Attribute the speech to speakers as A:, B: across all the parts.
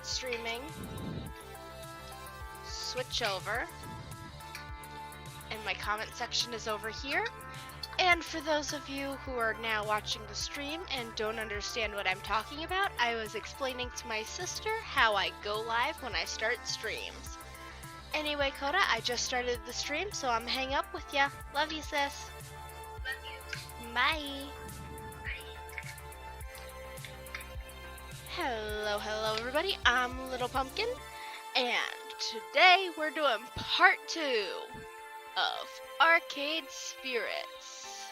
A: streaming, switch over, and my comment section is over here. And for those of you who are now watching the stream and don't understand what I'm talking about, I was explaining to my sister how I go live when I start streams. Anyway, Koda, I just started the stream, so I'm hang up with ya. Love you, sis.
B: Love you.
A: Bye. Hello everybody, I'm Little Pumpkin, and today we're doing part 2 of Arcade Spirits.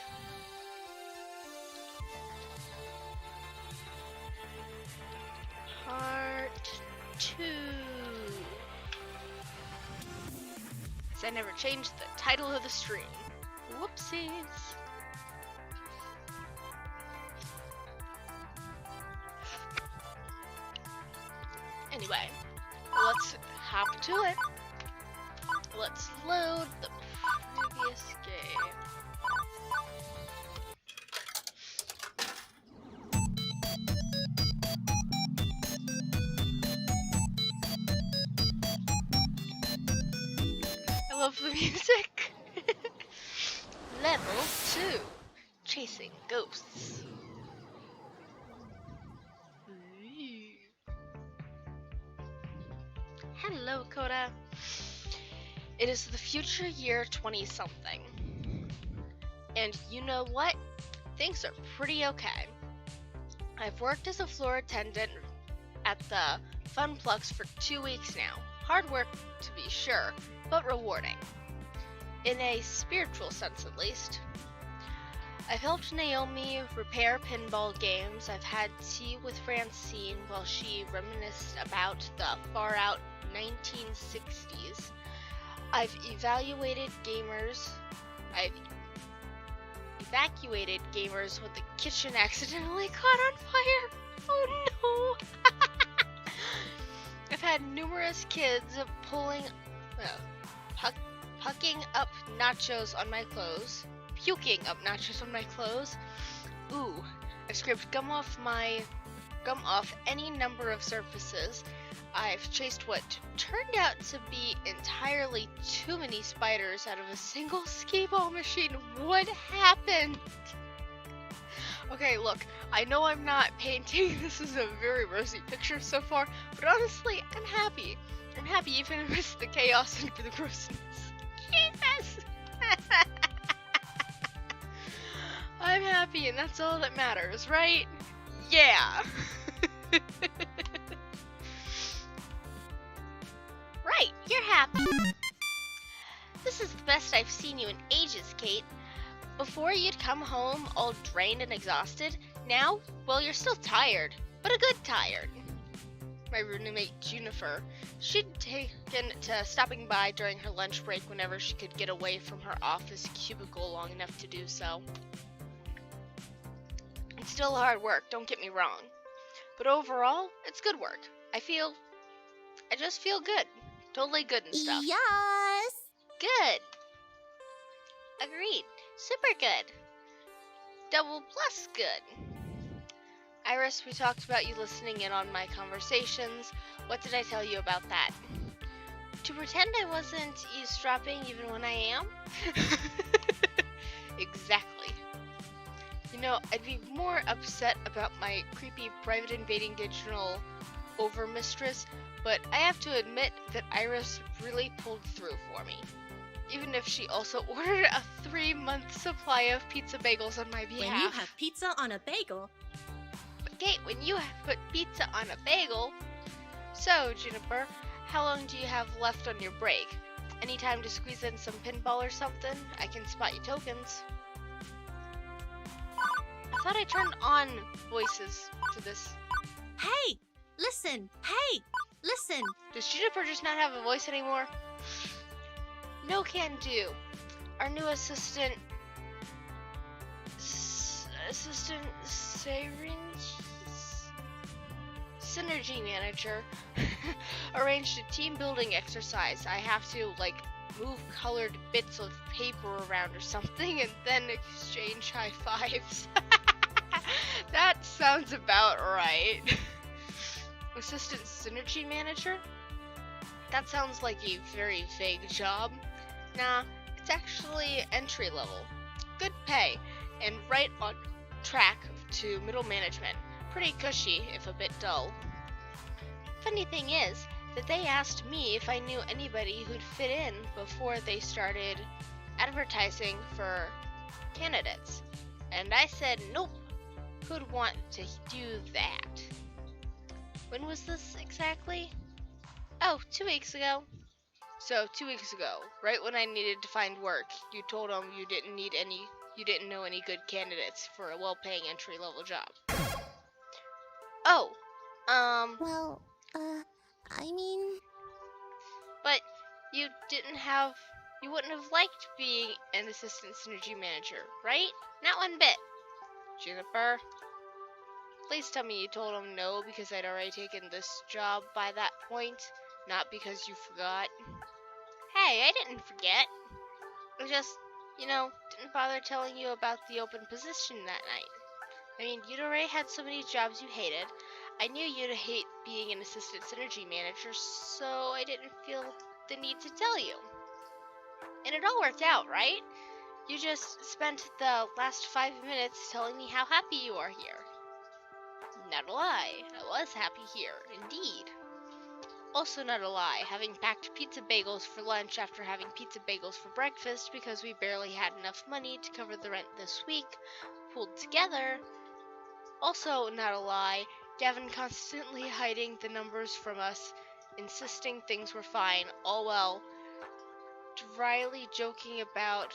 A: Part 2. I never changed the title of the stream. Whoopsies. Anyway, let's hop to it. Let's load the previous game. I love the music. Level 2, Chasing Ghosts. Hello, Koda. It is the future year 20-something. And you know what? Things are pretty okay. I've worked as a floor attendant at the Funplex for 2 weeks now. Hard work, to be sure, but rewarding. In a spiritual sense, at least. I've helped Naomi repair pinball games. I've had tea with Francine while she reminisced about the far-out 1960s. I've evacuated gamers when the kitchen accidentally caught on fire. Oh no! I've had numerous kids pucking up nachos on my clothes. Puking up nachos on my clothes. Ooh, I've scraped gum off any number of surfaces. I've chased what turned out to be entirely too many spiders out of a single skee-ball machine. What happened? Okay, look, I know I'm not painting this as a very rosy picture so far, but honestly, I'm happy. I'm happy even amidst the chaos and the grossness. Yes! I'm happy, and that's all that matters, right? Yeah! Right, you're happy. This is the best I've seen you in ages, Kate. Before you'd come home all drained and exhausted. Now, well, you're still tired, but a good tired. My roommate Juniper, she'd taken to stopping by during her lunch break whenever she could get away from her office cubicle long enough to do so. It's still hard work, don't get me wrong. But overall, it's good work. I just feel good. Totally good and stuff.
C: Yes!
A: Good. Agreed. Super good. Double plus good. Iris, we talked about you listening in on my conversations. What did I tell you about that? To pretend I wasn't eavesdropping even when I am? Exactly. You know, I'd be more upset about my creepy private invading digital overmistress, but I have to admit that Iris really pulled through for me. Even if she also ordered a 3-month supply of pizza bagels on my behalf.
C: When you have pizza on a bagel.
A: But Kate, when you put pizza on a bagel... So, Juniper, how long do you have left on your break? Any time to squeeze in some pinball or something? I can spot you tokens. I thought I turned on voices to this.
C: Hey! Listen! Hey! Listen!
A: Does Juniper just not have a voice anymore? No can do. Our new assistant Synergy Manager arranged a team building exercise. I have to, move colored bits of paper around or something and then exchange high fives. That sounds about right. Assistant Synergy Manager? That sounds like a very vague job. Nah, it's actually entry level. Good pay, and right on track to middle management. Pretty cushy, if a bit dull. Funny thing is that they asked me if I knew anybody who'd fit in before they started advertising for candidates. And I said nope. Who'd want to do that? When was this exactly? Oh, 2 weeks ago. So 2 weeks ago, right when I needed to find work, you told them you didn't know any good candidates for a well-paying entry-level job. Oh,
C: Well, I mean...
A: but you wouldn't have liked being an assistant synergy manager, right? Not one bit. Juniper, please tell me you told him no because I'd already taken this job by that point, not because you forgot. Hey, I didn't forget. I just, didn't bother telling you about the open position that night. I mean, you'd already had so many jobs you hated. I knew you'd hate being an assistant synergy manager, so I didn't feel the need to tell you. And it all worked out, right? You just spent the last 5 minutes telling me how happy you are here. Not a lie, I was happy here, indeed. Also not a lie, having packed pizza bagels for lunch after having pizza bagels for breakfast because we barely had enough money to cover the rent this week, pulled together. Also not a lie, Gavin constantly hiding the numbers from us, insisting things were fine, all while dryly joking about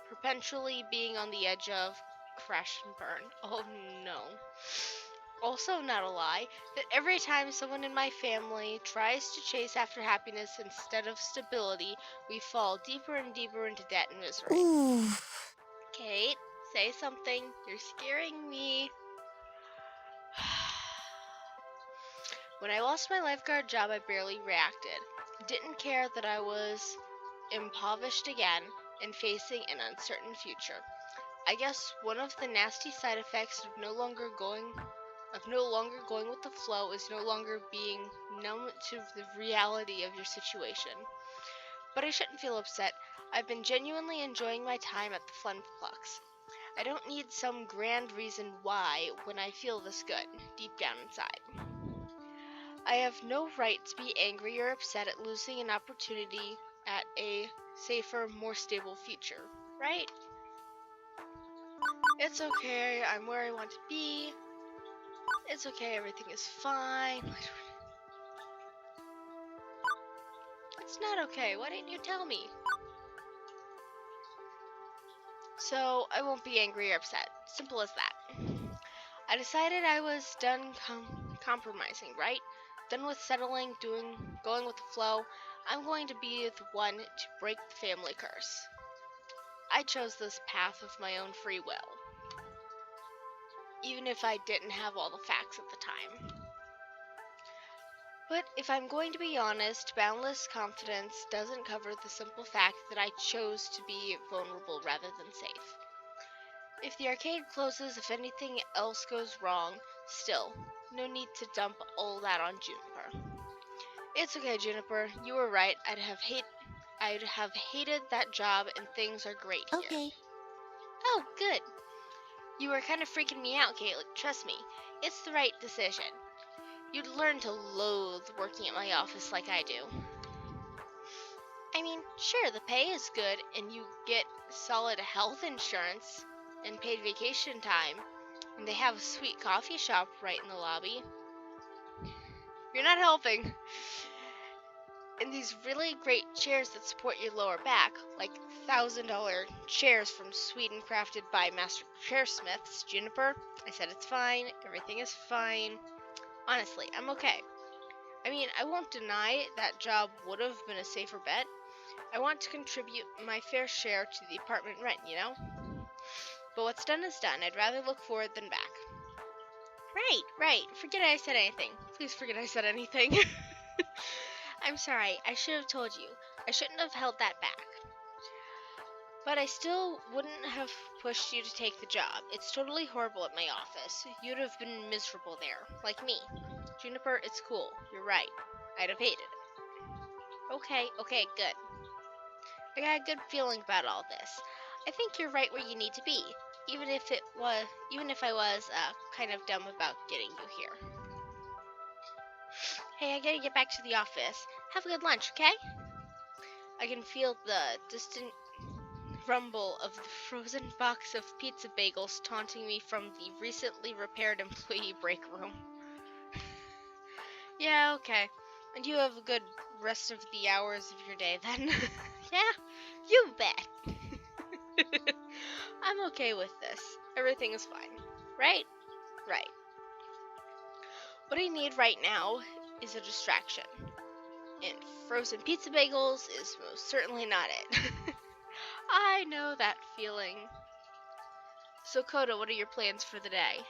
A: perpetually being on the edge of crash and burn. Oh no. Also not a lie, that every time someone in my family tries to chase after happiness instead of stability, we fall deeper and deeper into debt and misery.
C: Ooh.
A: Kate, say something. You're scaring me. When I lost my lifeguard job, I barely reacted. Didn't care that I was impoverished again and facing an uncertain future. I guess one of the nasty side effects of no longer going with the flow is no longer being numb to the reality of your situation. But I shouldn't feel upset. I've been genuinely enjoying my time at the Funplex. I don't need some grand reason why when I feel this good, deep down inside. I have no right to be angry or upset at losing an opportunity at a safer, more stable future, right? It's okay, I'm where I want to be. It's okay, everything is fine. It's not okay, why didn't you tell me? So, I won't be angry or upset. Simple as that. I decided I was done compromising, right? Done with settling, going with the flow. I'm going to be the one to break the family curse. I chose this path of my own free will, even if I didn't have all the facts at the time. But if I'm going to be honest, boundless confidence doesn't cover the simple fact that I chose to be vulnerable rather than safe. If the arcade closes, if anything else goes wrong, still, no need to dump all that on Juniper. It's okay, Juniper, you were right. I'd have hated that job, and things are great here.
C: Okay.
A: Oh, good. You were kind of freaking me out, Caitlin. Trust me, it's the right decision. You'd learn to loathe working at my office like I do. I mean, sure, the pay is good, and you get solid health insurance and paid vacation time, and they have a sweet coffee shop right in the lobby. You're not helping. And these really great chairs that support your lower back, like $1,000 chairs from Sweden crafted by master chairsmiths. Juniper, I said it's fine, everything is fine. Honestly, I'm okay. I mean, I won't deny that job would have been a safer bet. I want to contribute my fair share to the apartment rent, you know? But what's done is done. I'd rather look forward than back. Right. Forget I said anything. Please forget I said anything. I'm sorry. I should have told you. I shouldn't have held that back. But I still wouldn't have pushed you to take the job. It's totally horrible at my office. You'd have been miserable there, like me. Juniper, it's cool. You're right. I'd have hated it. Okay, good. I got a good feeling about all this. I think you're right where you need to be, even if I was kind of dumb about getting you here. Hey, I gotta get back to the office. Have a good lunch, okay? I can feel the distant rumble of the frozen box of pizza bagels taunting me from the recently repaired employee break room. Yeah, okay. And you have a good rest of the hours of your day then. Yeah, you bet. I'm okay with this. Everything is fine. Right? Right. What I need right now is a distraction. And frozen pizza bagels is most certainly not it. I know that feeling. So Koda, what are your plans for the day?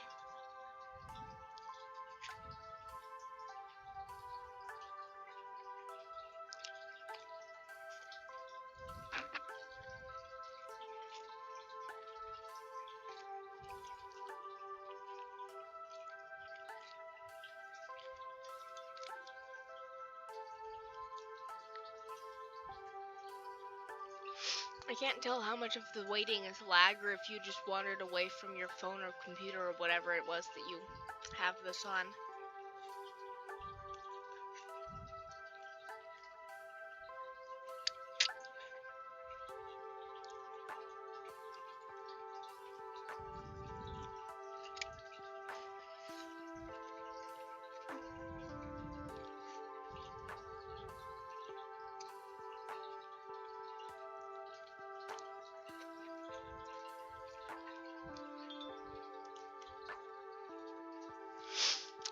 A: I can't tell how much of the waiting is lag or if you just wandered away from your phone or computer or whatever it was that you have this on.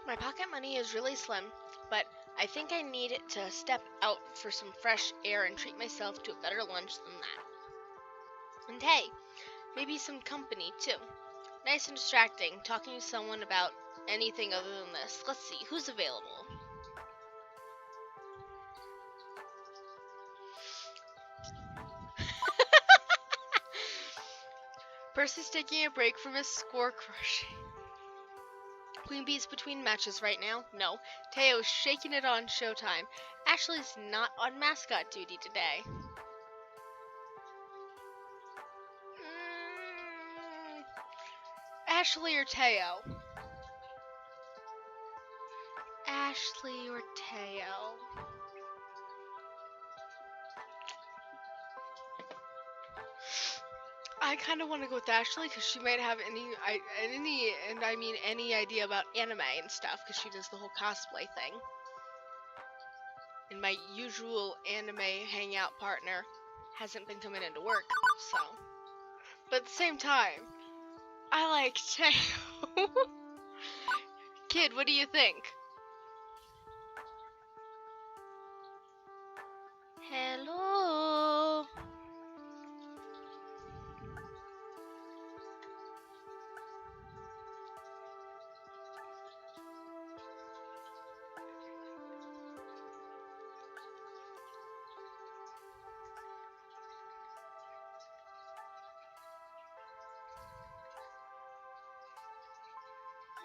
A: My pocket money is really slim, but I think I need to step out for some fresh air and treat myself to a better lunch than that. And hey, maybe some company too. Nice and distracting, talking to someone about anything other than this. Let's see, who's available? Percy's taking a break from his score crushing. Queen Bee's between matches right now. No. Tayo's shaking it on Showtime. Ashley's not on mascot duty today. Ashley or Tayo? Ashley or Tayo? I kind of want to go with Ashley because she might have any idea about anime and stuff because she does the whole cosplay thing. And my usual anime hangout partner hasn't been coming into work, so. But at the same time, I like Tayo. Kid, what do you think? Hello?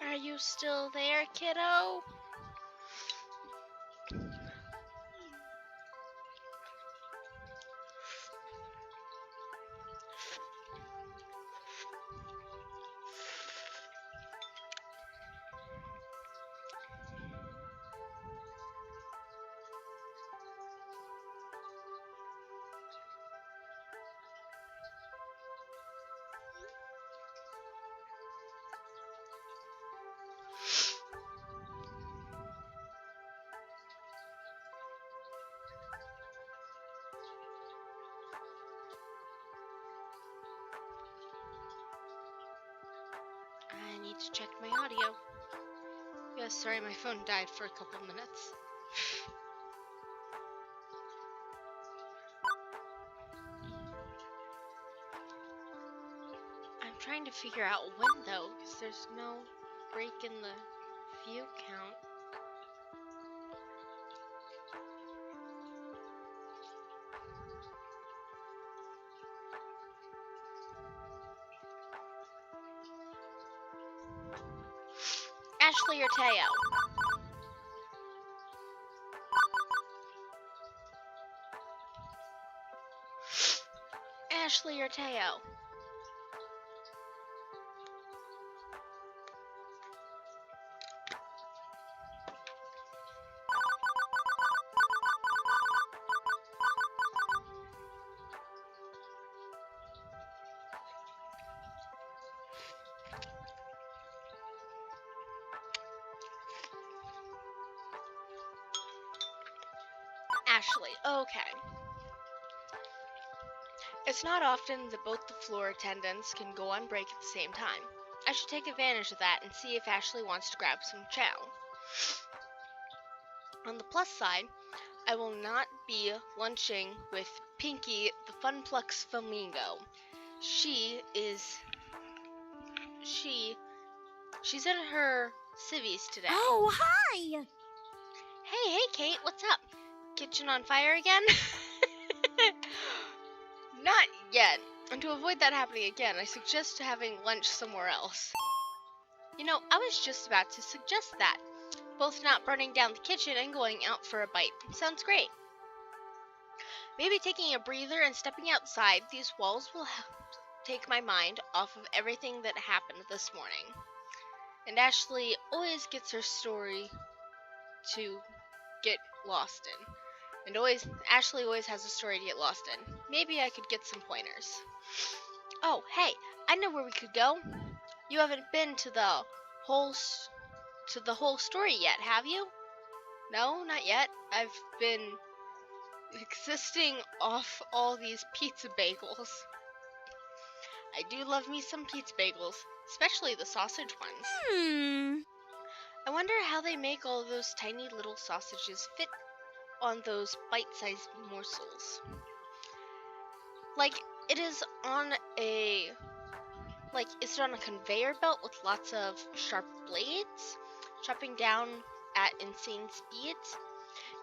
A: Are you still there, kiddo? I need to check my audio. Yeah, sorry, my phone died for a couple minutes. I'm trying to figure out when though, because there's no break in the view count. Ashley or Taiyo? Ashley or Taiyo? Ashley, okay. It's not often that both the floor attendants can go on break at the same time. I should take advantage of that and see if Ashley wants to grab some chow. On the plus side, I will not be lunching with Pinky the Funplex Flamingo. She's at her civvies today.
C: Oh, hi!
A: Hey, Kate, what's up? Kitchen on fire again? Not yet. And to avoid that happening again, I suggest having lunch somewhere else. You know, I was just about to suggest that. Both not burning down the kitchen and going out for a bite. Sounds great. Maybe taking a breather and stepping outside these walls will take my mind off of everything that happened this morning. And Ashley always gets her story to get lost in. And Ashley always has a story to get lost in. Maybe I could get some pointers. Oh, hey, I know where we could go. You haven't been to the whole story yet, have you? No, not yet. I've been existing off all these pizza bagels. I do love me some pizza bagels, especially the sausage ones. I wonder how they make all those tiny little sausages fit on those bite-sized morsels. Is it on a conveyor belt with lots of sharp blades, chopping down at insane speeds?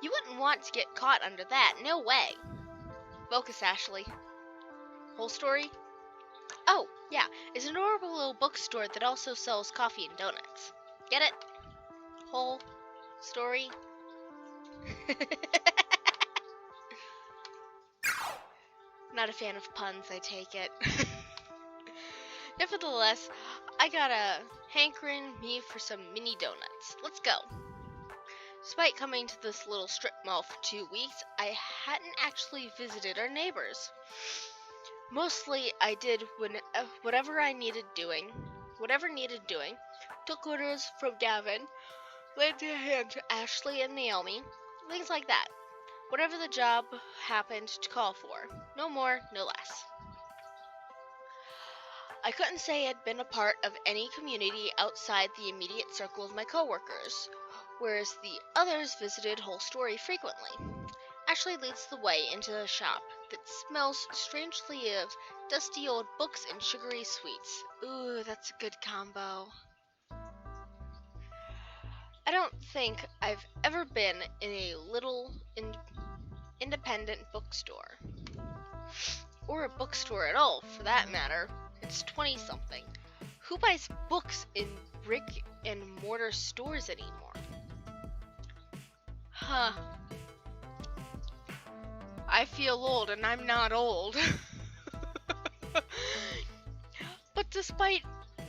A: You wouldn't want to get caught under that, no way. Focus, Ashley. Whole story? Oh, yeah, it's an adorable little bookstore that also sells coffee and donuts. Get it? Whole story? Not a fan of puns, I take it. Nevertheless, I got a hankering me for some mini donuts. Let's go. Despite coming to this little strip mall for 2 weeks, I hadn't actually visited our neighbors. Mostly, I did whatever needed doing, took orders from Gavin, lent a hand to Ashley and Naomi, things like that. Whatever the job happened to call for. No more, no less. I couldn't say I'd been a part of any community outside the immediate circle of my coworkers, whereas the others visited Whole Story frequently. Ashley leads the way into a shop that smells strangely of dusty old books and sugary sweets. Ooh, that's a good combo. I don't think I've ever been in a little independent bookstore. Or a bookstore at all, for that matter. It's 20-something. Who buys books in brick and mortar stores anymore? Huh. I feel old, and I'm not old. But despite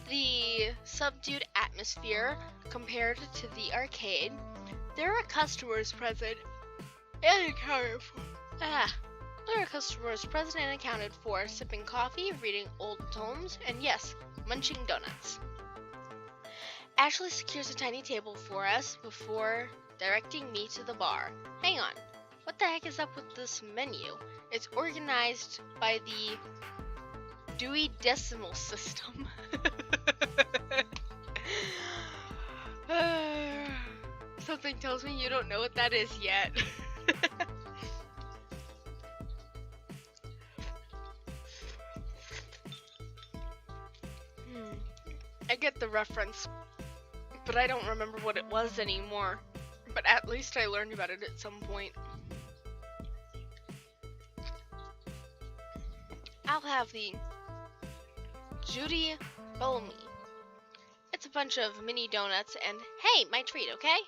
A: the subdued atmosphere compared to the arcade, there are customers present and accounted for. There are customers present and accounted for, sipping coffee, reading old tomes, and yes, munching donuts. Ashley secures a tiny table for us before directing me to the bar. Hang on, what the heck is up with this menu? It's organized by the Dewey Decimal System. Something tells me you don't know what that is yet. I get the reference, but I don't remember what it was anymore. But at least I learned about it at some point. I'll have the Judy Bellamy. gets a bunch of mini donuts and, hey, my treat, okay?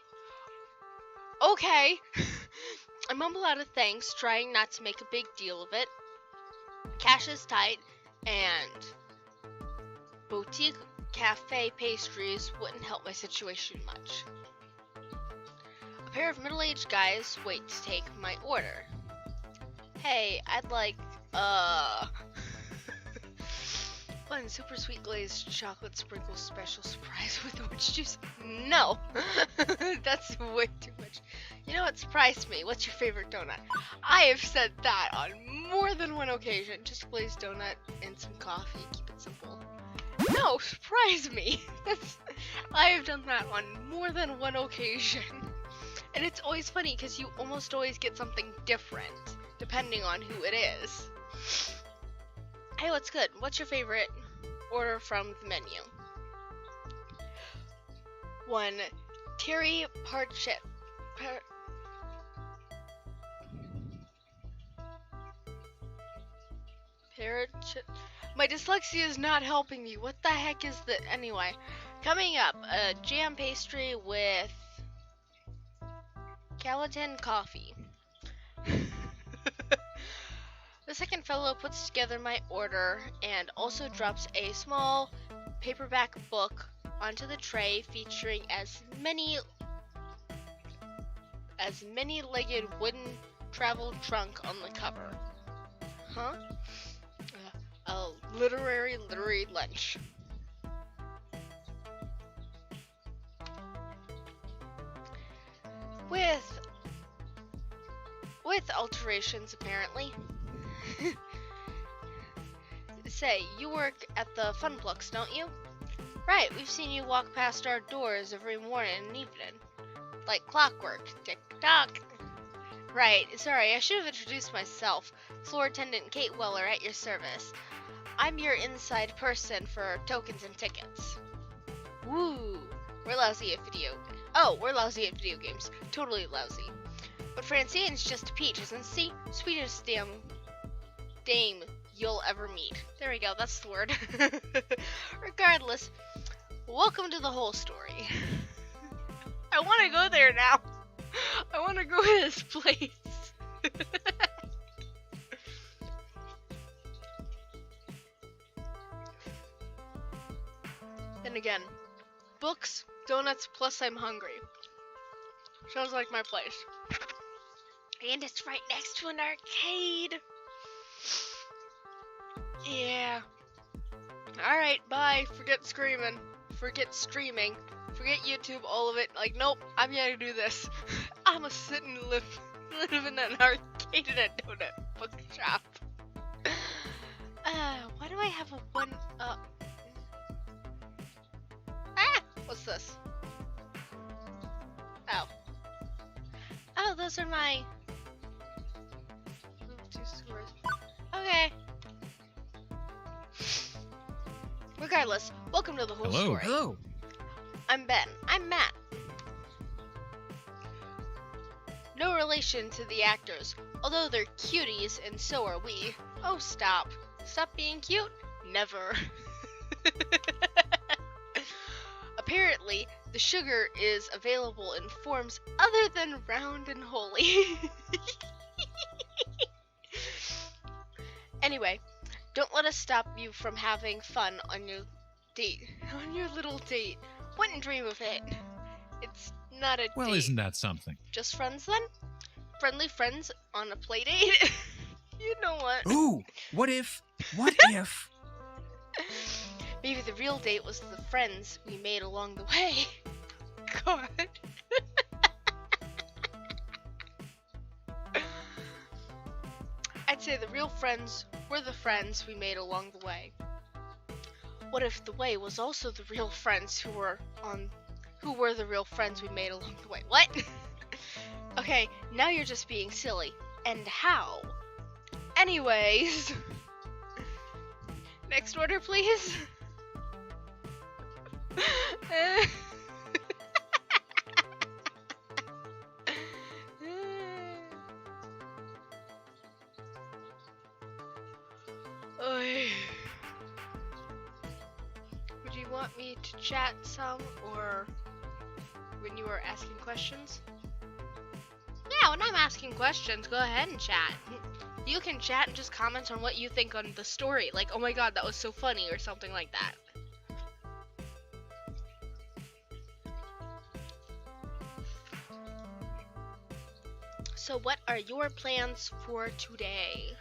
A: Okay. I mumble out of thanks, trying not to make a big deal of it. Cash is tight, and boutique cafe pastries wouldn't help my situation much. A pair of middle-aged guys wait to take my order. Hey, I'd like, one super sweet glazed chocolate sprinkle special surprise with orange juice. No, that's way too much. You know what surprised me? What's your favorite donut? I have said that on more than one occasion. Just a glazed donut and some coffee. Keep it simple. No, surprise me. I have done that on more than one occasion. And it's always funny because you almost always get something different depending on who it is. Hey, what's good? What's your favorite order from the menu? 1 Terry Parchit. My dyslexia is not helping me. What the heck is that? Anyway, coming up, a jam pastry with Calatin coffee. The second fellow puts together my order and also drops a small paperback book onto the tray featuring as many-legged wooden travel trunk on the cover. Huh? A literary lunch. With alterations, apparently. Say, you work at the Funplux, don't you? Right, we've seen you walk past our doors every morning and evening. Like clockwork. Tick-tock. Right, sorry, I should have introduced myself. Floor attendant Kate Weller at your service. I'm your inside person for tokens and tickets. Woo! We're lousy at video games. Totally lousy. But Francine's just a peach, isn't she? Sweetest dame you'll ever meet. There we go, that's the word. Regardless, welcome to the whole story. I want to go there now. I want to go to this place. Then again, books, donuts, plus I'm hungry. Sounds like my place. And it's right next to an arcade. Yeah. Alright, bye. Forget screaming. Forget streaming. Forget YouTube, all of it. Like, nope, I'm here to do this. I'ma sit and live in an arcade in a donut bookshop. Why do I have a one, what's this? Oh. Oh, those are my... Two scores. Okay. Regardless, welcome to the whole story.
D: Hello.
A: I'm Ben. I'm Matt. No relation to the actors, although they're cuties and so are we. Oh, stop. Stop being cute? Never. Apparently, the sugar is available in forms other than round and holy. Anyway, don't let us stop you from having fun on your date. On your little date. Wouldn't dream of it. It's not a
D: Well,
A: date.
D: isn't that something?
A: Just friends then? Friendly friends on a play date? You know what?
D: Ooh, what if?
A: Maybe the real date was the friends we made along the way. God. I'd say the real friends were the friends we made along the way. What if the way was also the real friends who were the real friends we made along the way? What? Okay, now you're just being silly. And how? Anyways. Next order, please. Would you want me to chat some, or when you were asking questions? Yeah, when I'm asking questions, go ahead and chat. You can chat and just comment on what you think on the story. Like, oh my god, that was so funny, or something like that. So what are your plans for today?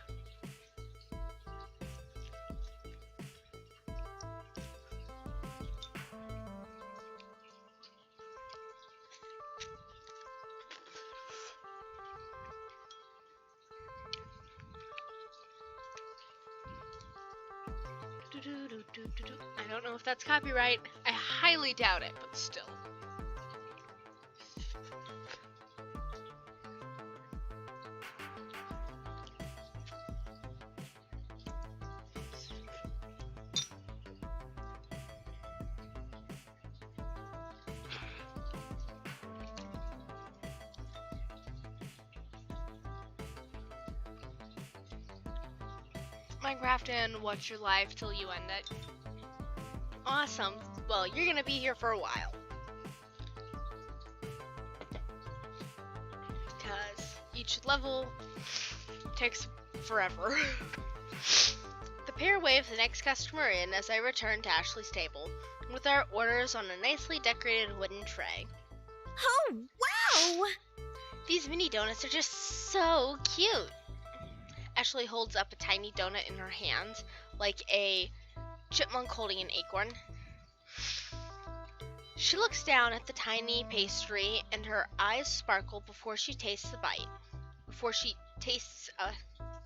A: I don't know if that's copyright. I highly doubt it, but still. Minecraft and watch your live till you end it. Awesome. Well, you're gonna be here for a while. Because each level takes forever. The pair wave the next customer in as I return to Ashley's table, with our orders on a nicely decorated wooden tray.
C: Oh, wow!
A: These mini donuts are just so cute. Ashley holds up a tiny donut in her hand, like a chipmunk holding an acorn. She looks down at the tiny pastry, and her eyes sparkle before she tastes a bite. Before she tastes a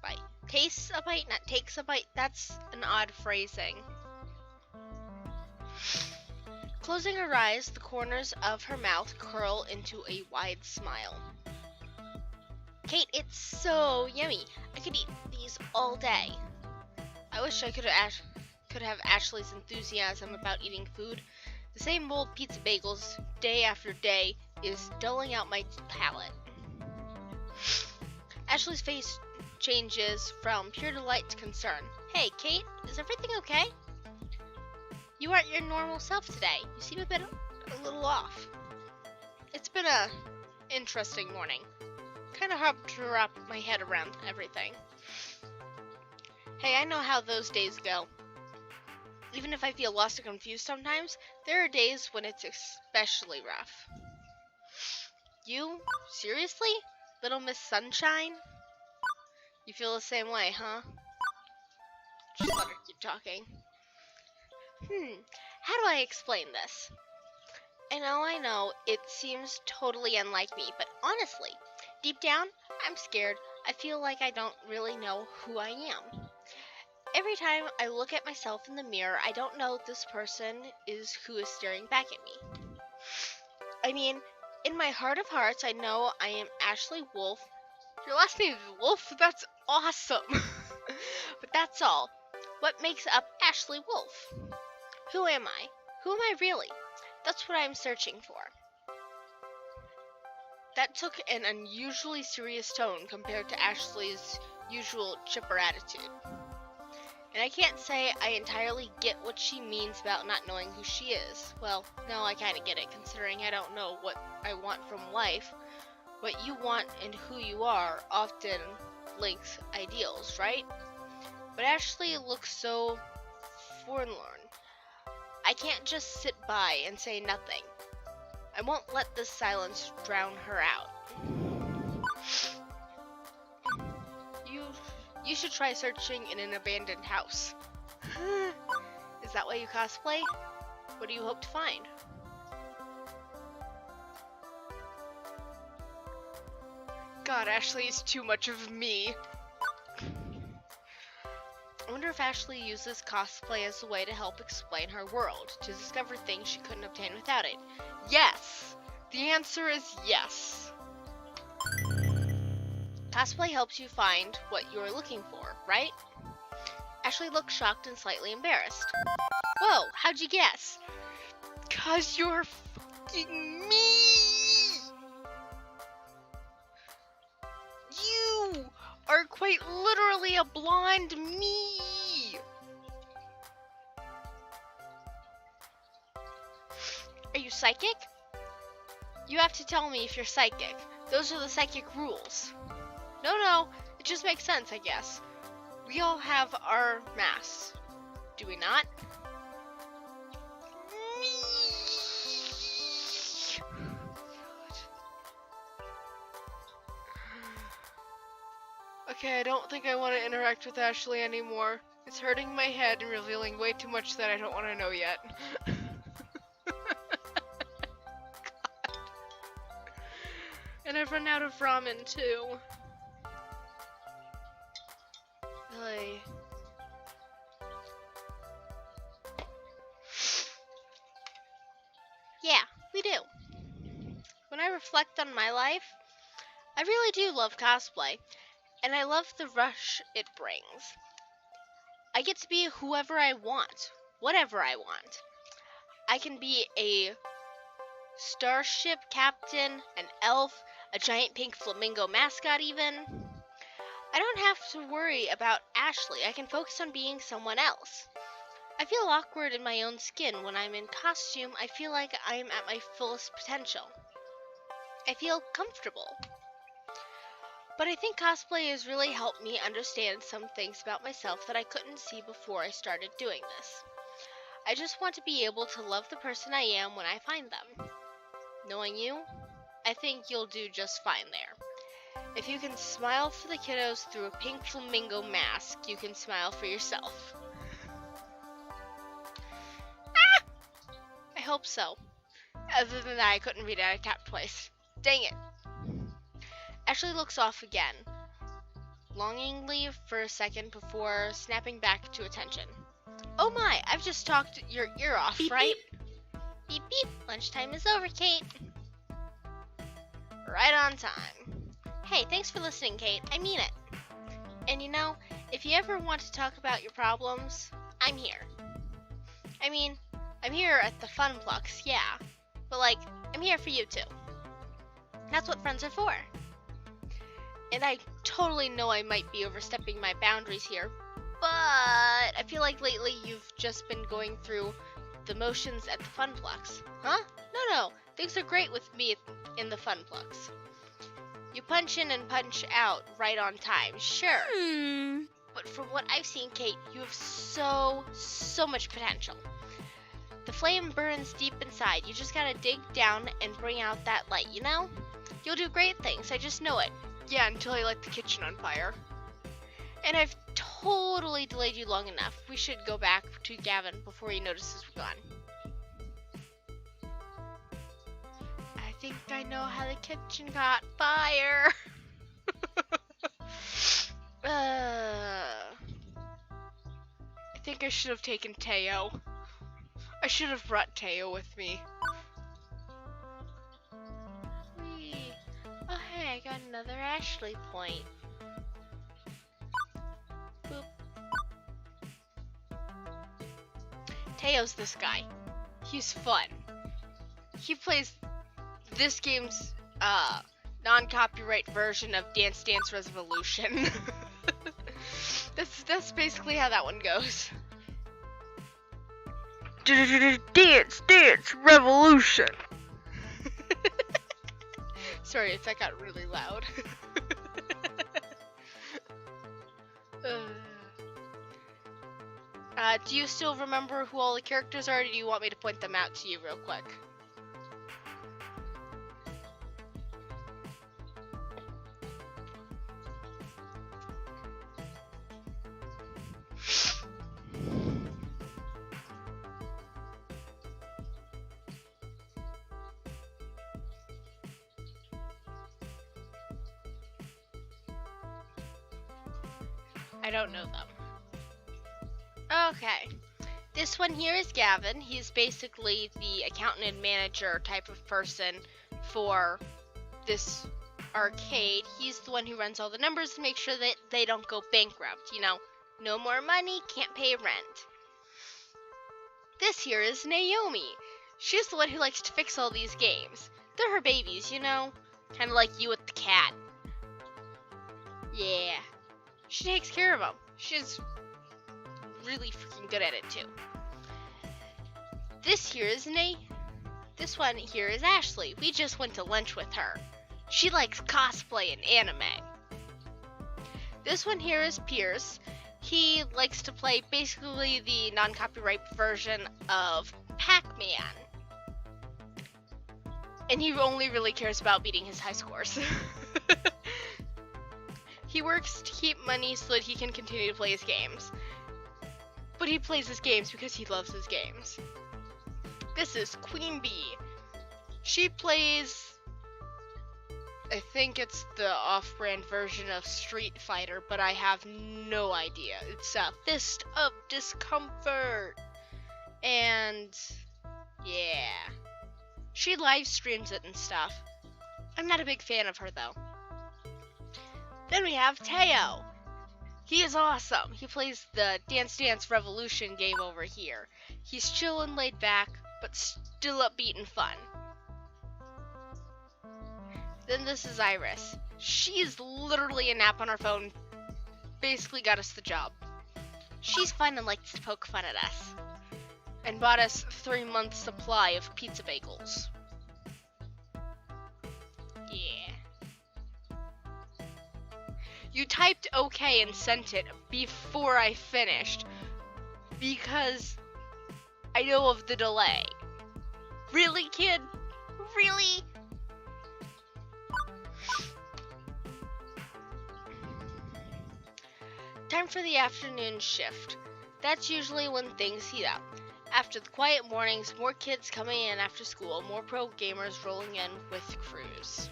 A: bite. Tastes a bite, not takes a bite. That's an odd phrasing. Closing her eyes, the corners of her mouth curl into a wide smile. Kate, it's so yummy. I could eat these all day. I wish I could have Ashley's enthusiasm about eating food. The same old pizza bagels day after day is dulling out my palate. Ashley's face changes from pure delight to concern. Hey, Kate, is everything okay? You aren't your normal self today. You seem a little off. It's been a interesting morning. Kind of hard to wrap my head around everything. Hey, I know how those days go. Even if I feel lost or confused sometimes, there are days when it's especially rough. You? Seriously? Little Miss Sunshine? You feel the same way, huh? Just let her keep talking. How do I explain this? I know, it seems totally unlike me, but honestly, deep down, I'm scared. I feel like I don't really know who I am. Every time I look at myself in the mirror, I don't know this person is who is staring back at me. I mean, in my heart of hearts, I know I am Ashley Wolf. Your last name is Wolf? That's awesome. But that's all. What makes up Ashley Wolf? Who am I? Who am I really? That's what I'm searching for. That took an unusually serious tone compared to Ashley's usual chipper attitude. And I can't say I entirely get what she means about not knowing who she is. Well, no, I kinda get it, considering I don't know what I want from life. What you want and who you are often links ideals, right? But Ashley looks so forlorn. I can't just sit by and say nothing. I won't let this silence drown her out. You should try searching in an abandoned house. Is that why you cosplay? What do you hope to find? God, Ashley is too much of me. I wonder if Ashley uses cosplay as a way to help explain her world, to discover things she couldn't obtain without it. Yes! The answer is yes. Cosplay helps you find what you're looking for, right? Ashley looked shocked and slightly embarrassed. Whoa, how'd you guess? 'Cause you're fucking me! You are quite literally a blonde me! psychic? You have to tell me if you're psychic. Those are the psychic rules. No, it just makes sense, I guess. We all have our masks, do we not? Okay, I don't think I want to interact with Ashley anymore. It's hurting my head and revealing way too much that I don't want to know yet. And I've run out of ramen too. Really. Yeah, we do. When I reflect on my life, I really do love cosplay, and I love the rush it brings. I get to be whoever I want, whatever I want. I can be a starship captain, an elf, a giant pink flamingo mascot even. I don't have to worry about Ashley. I can focus on being someone else. I feel awkward in my own skin when I'm in costume. I feel like I'm at my fullest potential. I feel comfortable. But I think cosplay has really helped me understand some things about myself that I couldn't see before I started doing this. I just want to be able to love the person I am when I find them. Knowing you, I think you'll do just fine there. If you can smile for the kiddos through a pink flamingo mask, you can smile for yourself. I hope so. Other than that, I couldn't read it. I tapped twice. Dang it. Ashley looks off again, longingly for a second before snapping back to attention. Oh my, I've just talked your ear off,
C: Beep,
A: right? Beep beep, lunchtime is over, Kate. Right on time. Hey, thanks for listening, Kate. I mean it. And you know, if you ever want to talk about your problems, I'm here. I mean, I'm here at the Funplex, yeah. But like, I'm here for you too. That's what friends are for. And I totally know I might be overstepping my boundaries here, but I feel like lately you've just been going through the motions at the Funplex. Huh? No, things are great with me in the Funplex. You punch in and punch out right on time, sure. But from what I've seen, Kate, you have so much potential. The flame burns deep inside. You just gotta dig down and bring out that light, you know? You'll do great things, I just know it. Yeah, until I light the kitchen on fire. And I've totally delayed you long enough. We should go back to Gavin before he notices we're gone. I think I know how the kitchen got fire. I think I should have taken Taiyo. I should have brought Taiyo with me. Oh hey, I got another Ashley point. Boop. Taiyo's this guy. He's fun. He plays this game's non-copyright version of Dance Dance Revolution. That's basically how that one goes. Dance Dance Revolution. Sorry if that got really loud. Do you still remember who all the characters are, or do you want me to point them out to you real quick? I don't know them. Okay. This one here is Gavin. He's basically the accountant and manager type of person for this arcade. He's the one who runs all the numbers to make sure that they don't go bankrupt. You know, no more money, can't pay rent. This here is Naomi. She's the one who likes to fix all these games. They're her babies, you know? Kind of like you with the cat. Yeah. She takes care of them. She's really freaking good at it too. This here is This one here is Ashley. We just went to lunch with her. She likes cosplay and anime. This one here is Pierce. He likes to play basically the non-copyright version of Pac-Man. And he only really cares about beating his high scores. He works to keep money so that he can continue to play his games. But he plays his games because he loves his games. This is Queen Bee. She plays, I think it's the off-brand version of Street Fighter, but I have no idea. It's a Fist of Discomfort. And yeah. She live streams it and stuff. I'm not a big fan of her though. Then we have Taiyo. He is awesome. He plays the Dance Dance Revolution game over here. He's chill and laid back, but still upbeat and fun. Then this is Iris. She's literally a nap on her phone. Basically got us the job. She's fun and likes to poke fun at us. And bought us 3 months supply of pizza bagels. Yeah. You typed okay and sent it before I finished because I know of the delay. Really, kid? Really? Time for the afternoon shift. That's usually when things heat up. After the quiet mornings, more kids coming in after school, more pro gamers rolling in with crews.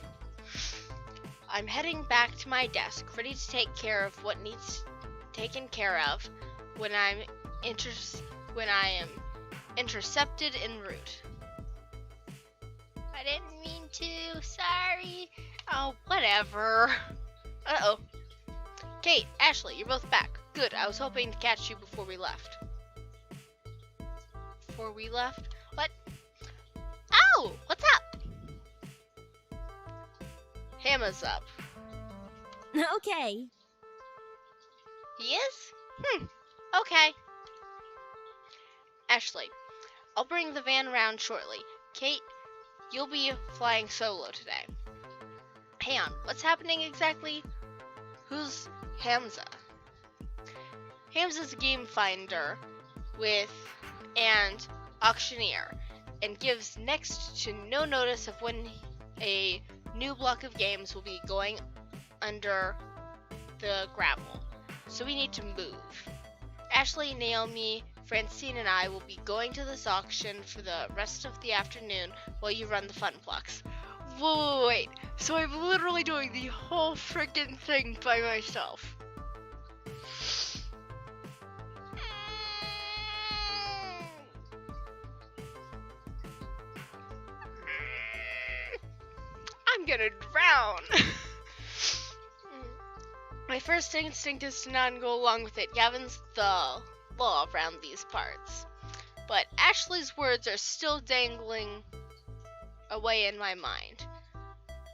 A: I'm heading back to my desk, ready to take care of what needs taken care of when I am intercepted en route. I didn't mean to, sorry. Oh, whatever. Uh-oh. Kate, Ashley, you're both back. Good, I was hoping to catch you before we left. Before we left? What? Oh, what's up? Hammer's up.
C: Okay.
A: He is? Okay. Ashley, I'll bring the van around shortly. Kate, you'll be flying solo today. Hang on, what's happening exactly? Who's Hamza? Hamza's a game finder and auctioneer, and gives next to no notice of when a new block of games will be going under the gravel. So we need to move. Ashley, Naomi, Francine, and I will be going to this auction for the rest of the afternoon while you run the Funplex. Wait, so I'm literally doing the whole friggin' thing by myself. I'm gonna drown. My first instinct is to not go along with it. Gavin's the law around these parts. But Ashley's words are still dangling away in my mind.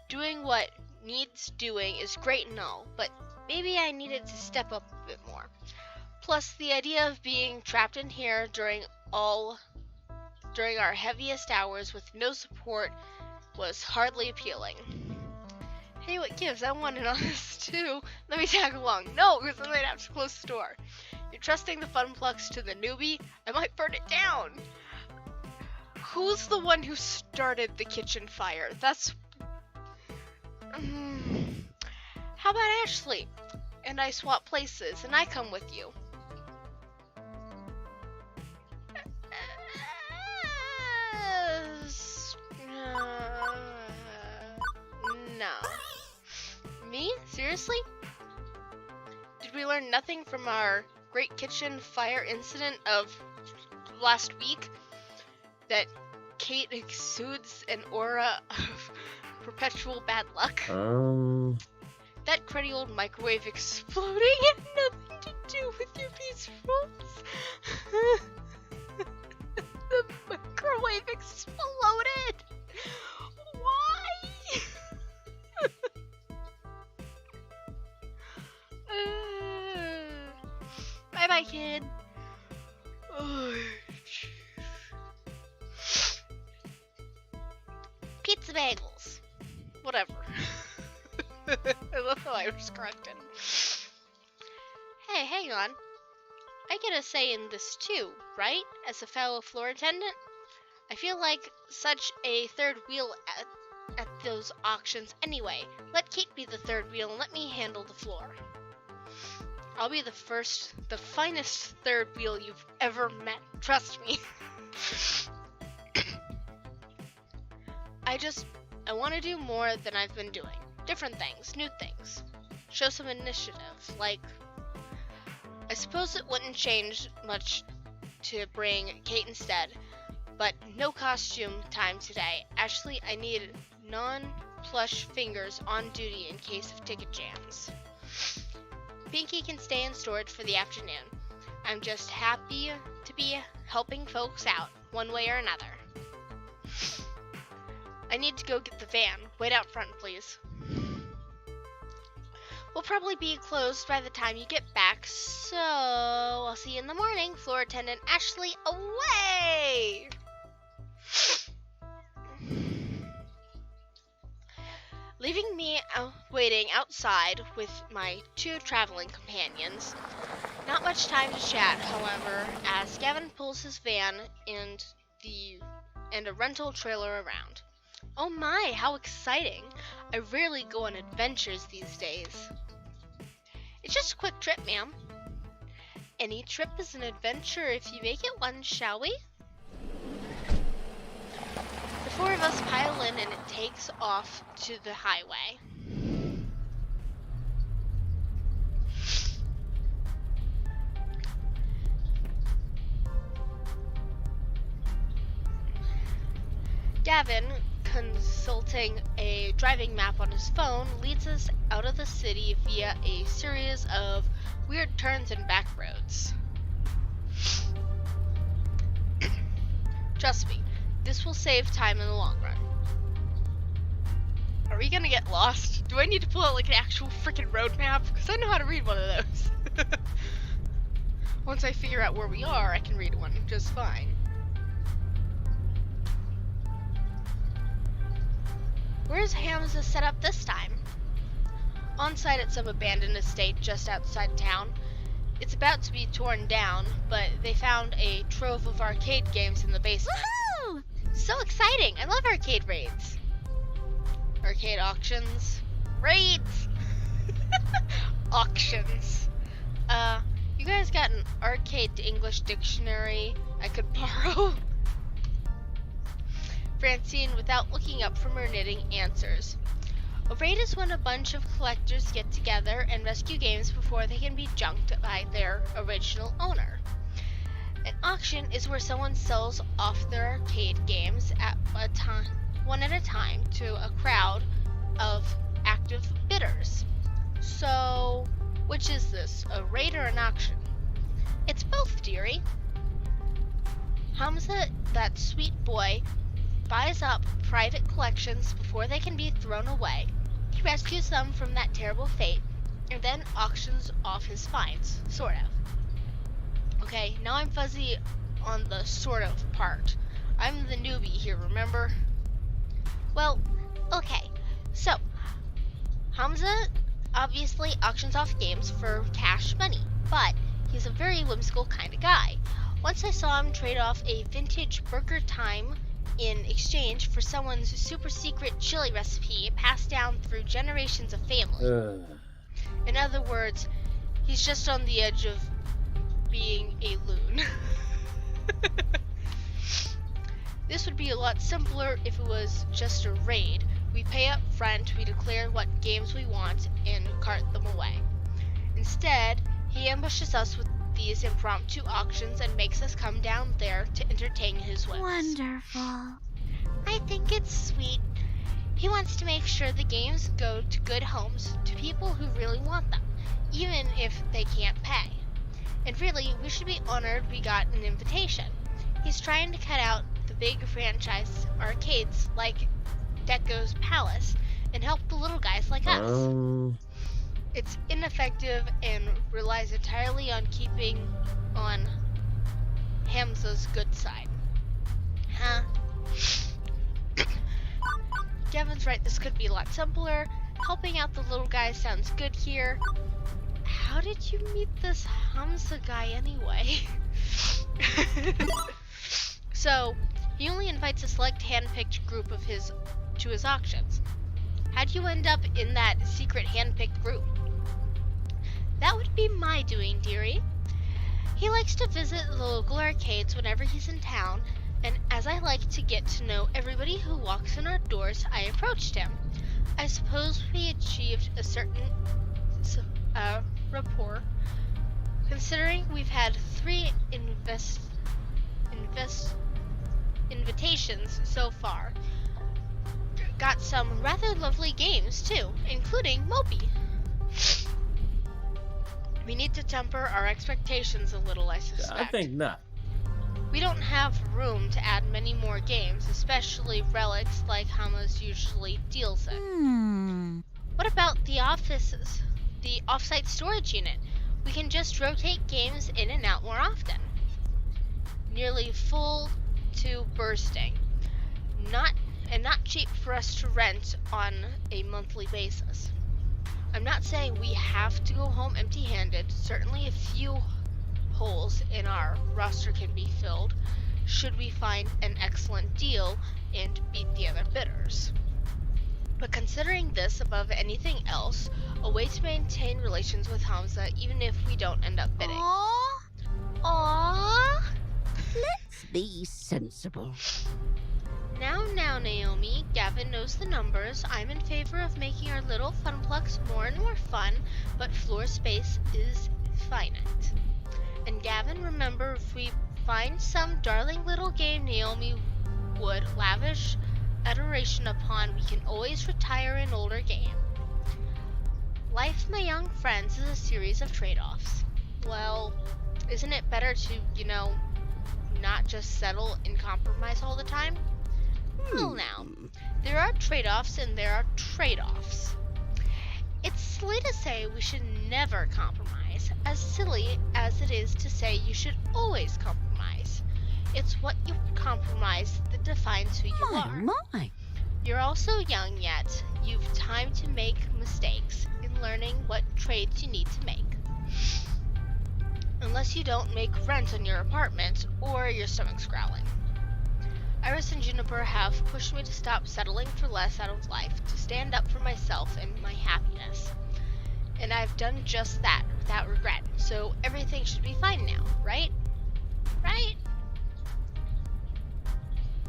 A: Doing what needs doing is great and all, but maybe I needed to step up a bit more. Plus, the idea of being trapped in here during our heaviest hours with no support was hardly appealing. Hey, what gives? I want in on this too. Let me tag along. No, because I might have to close the door. You're trusting the Funplex to the newbie? I might burn it down. Who's the one who started the kitchen fire? That's... How about Ashley? And I swap places, and I come with you. No. Me? Seriously? Did we learn nothing from our great kitchen fire incident of last week? That Kate exudes an aura of perpetual bad luck? That cruddy old microwave exploding had nothing to do with your peacefulness. The microwave exploded! Why? Bye-bye, kid. Oh, whatever. I love how I was corrected. Hey, hang on. I get a say in this too, right? As a fellow floor attendant? I feel like such a third wheel at those auctions anyway. Let Kate be the third wheel and let me handle the floor. I'll be the finest third wheel you've ever met. Trust me. I want to do more than I've been doing. Different things, new things. Show some initiative. Like, I suppose it wouldn't change much to bring Kate instead, but no costume time today. Actually, I need non-plush fingers on duty in case of ticket jams. Pinky can stay in storage for the afternoon. I'm just happy to be helping folks out, one way or another. I need to go get the van. Wait out front, please. We'll probably be closed by the time you get back, so I'll see you in the morning. Floor attendant Ashley, away! Leaving me waiting outside with my two traveling companions. Not much time to chat, however, as Gavin pulls his van and a rental trailer around. Oh my, how exciting! I rarely go on adventures these days. It's just a quick trip, ma'am. Any trip is an adventure if you make it one, shall we? The four of us pile in and it takes off to the highway. Gavin, consulting a driving map on his phone, leads us out of the city via a series of weird turns and back roads. Trust me, this will save time in the long run. Are we gonna get lost? Do I need to pull out like an actual freaking road map? Because I know how to read one of those. Once I figure out where we are, I can read one just fine. Where's Hamza set up this time? On site at some abandoned estate just outside town. It's about to be torn down, but they found a trove of arcade games in the basement.
C: Woohoo!
A: So exciting! I love arcade raids. Arcade auctions. Raids! Auctions. You guys got an arcade to English dictionary I could borrow? Francine, without looking up from her knitting, answers. A raid is when a bunch of collectors get together and rescue games before they can be junked by their original owner. An auction is where someone sells off their arcade games one at a time to a crowd of active bidders. So, which is this, a raid or an auction? It's both, dearie. Hamza, that sweet boy, buys up private collections before they can be thrown away. He rescues them from that terrible fate, and then auctions off his finds, sort of. Okay, now I'm fuzzy on the sort of part. I'm the newbie here, remember? Well, okay, so, Hamza obviously auctions off games for cash money, but he's a very whimsical kind of guy. Once I saw him trade off a vintage Burger Time in exchange for someone's super secret chili recipe passed down through generations of family. In other words, he's just on the edge of being a loon. This would be a lot simpler if it was just a raid. We pay up front, we declare what games we want, and cart them away. Instead, he ambushes us with these impromptu auctions and makes us come down there to entertain his whims.
C: Wonderful.
A: I think it's sweet. He wants to make sure the games go to good homes, to people who really want them, even if they can't pay. And really, we should be honored we got an invitation. He's trying to cut out the big franchise arcades like Deco's Palace and help the little guys like us. It's ineffective and relies entirely on keeping on Hamza's good side. Huh? Gavin's right, this could be a lot simpler. Helping out the little guy sounds good here. How did you meet this Hamza guy anyway? So, he only invites a select hand-picked group of his to his auctions. How'd you end up in that secret hand-picked group? That would be my doing, dearie. He likes to visit the local arcades whenever he's in town, and as I like to get to know everybody who walks in our doors, I approached him. I suppose we achieved a certain rapport, considering we've had 3 invitations so far. Got some rather lovely games too, including Mope. We need to temper our expectations a little, I suspect.
D: I think not.
A: We don't have room to add many more games, especially relics like Hama's usually deals in. What about the offices? The off-site storage unit? We can just rotate games in and out more often. Nearly full to bursting. Not cheap for us to rent on a monthly basis. I'm not saying we have to go home empty-handed. Certainly a few holes in our roster can be filled should we find an excellent deal and beat the other bidders. But considering this above anything else, a way to maintain relations with Hamza even if we don't end up bidding. Aww.
C: Let's be sensible.
A: Now, Naomi, Gavin knows the numbers. I'm in favor of making our little funplex more and more fun, but floor space is finite. And Gavin, remember, if we find some darling little game Naomi would lavish adoration upon, we can always retire an older game. Life, my young friends, is a series of trade-offs. Well, isn't it better to, not just settle and compromise all the time? Well now, there are trade-offs and there are trade-offs. It's silly to say we should never compromise, as silly as it is to say you should always compromise. It's what you compromise that defines who you are.
C: My.
A: You're also young yet. You've time to make mistakes in learning what trades you need to make. Unless you don't make rent on your apartment or your stomach's growling. Iris and Juniper have pushed me to stop settling for less out of life, to stand up for myself and my happiness. And I've done just that without regret, so everything should be fine now, right? Right?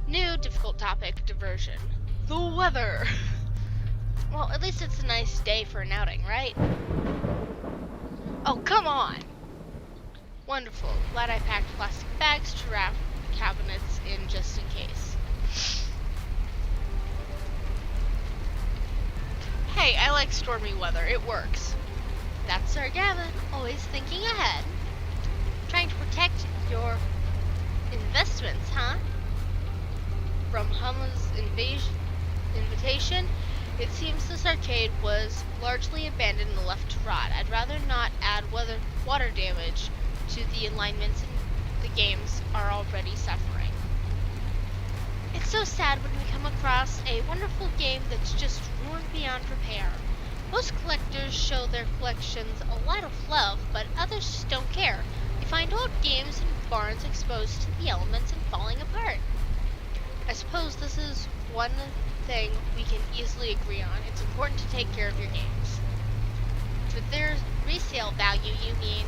A: New difficult topic, diversion. The weather! Well, at least it's a nice day for an outing, right? Oh, come on! Wonderful. Glad I packed plastic bags to wrap cabinets in just in case. Hey, I like stormy weather. It works. That's our Gavin, always thinking ahead. Trying to protect your investments, huh? From Hama's invitation, it seems this arcade was largely abandoned and left to rot. I'd rather not add water damage to the alignments the games are already suffering. It's so sad when we come across a wonderful game that's just ruined beyond repair. Most collectors show their collections a lot of love, but others just don't care. You find old games in barns exposed to the elements and falling apart. I suppose this is one thing we can easily agree on. It's important to take care of your games. For their resale value, you mean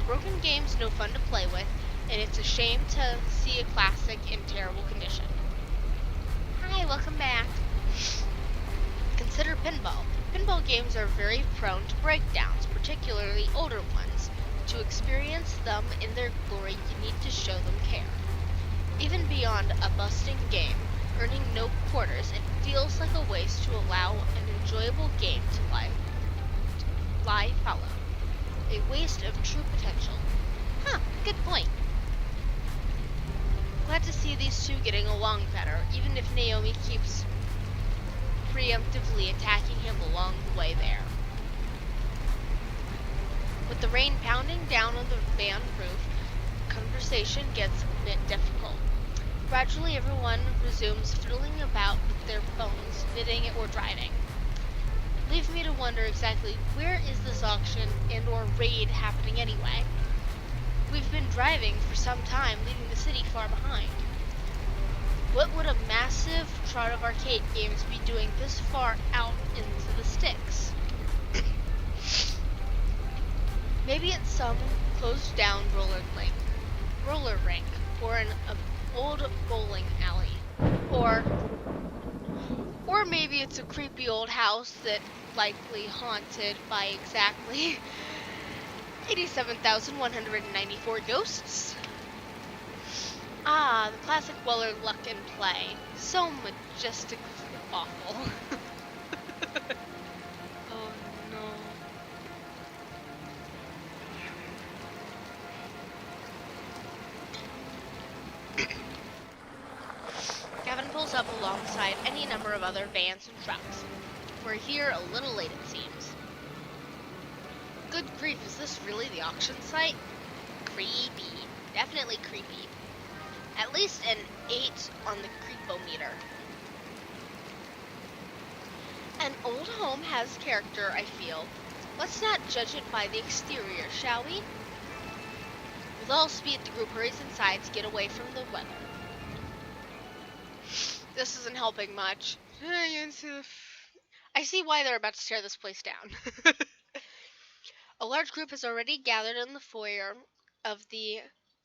A: broken game's no fun to play with, and it's a shame to see a classic in terrible condition. Hi, welcome back. Consider pinball. Pinball games are very prone to breakdowns, particularly older ones. To experience them in their glory, you need to show them care. Even beyond a busting game, earning no quarters, it feels like a waste to allow an enjoyable game to lie fallow. A waste of true potential. Huh, good point. Glad to see these two getting along better, even if Naomi keeps preemptively attacking him along the way there. With the rain pounding down on the van roof, conversation gets a bit difficult. Gradually, everyone resumes fiddling about with their phones, knitting or driving. Leave me to wonder exactly where is this auction and or raid happening anyway. We've been driving for some time, leaving the city far behind. What would a massive trot of arcade games be doing this far out into the sticks? Maybe it's some closed down roller rink, or an old bowling alley, or maybe it's a creepy old house that likely haunted by exactly 87,194 ghosts. Ah, the classic Weller luck and play. So majestically awful. Oh no. Gavin pulls up alongside any number of other vans and trucks. We're here a little late, it seems. Good grief, is this really the auction site? Creepy. Definitely creepy. At least an 8 on the creepometer. An old home has character, I feel. Let's not judge it by the exterior, shall we? With all speed, the group hurries inside to get away from the weather. This isn't helping much. I see why they're about to tear this place down. A large group has already gathered in the foyer of the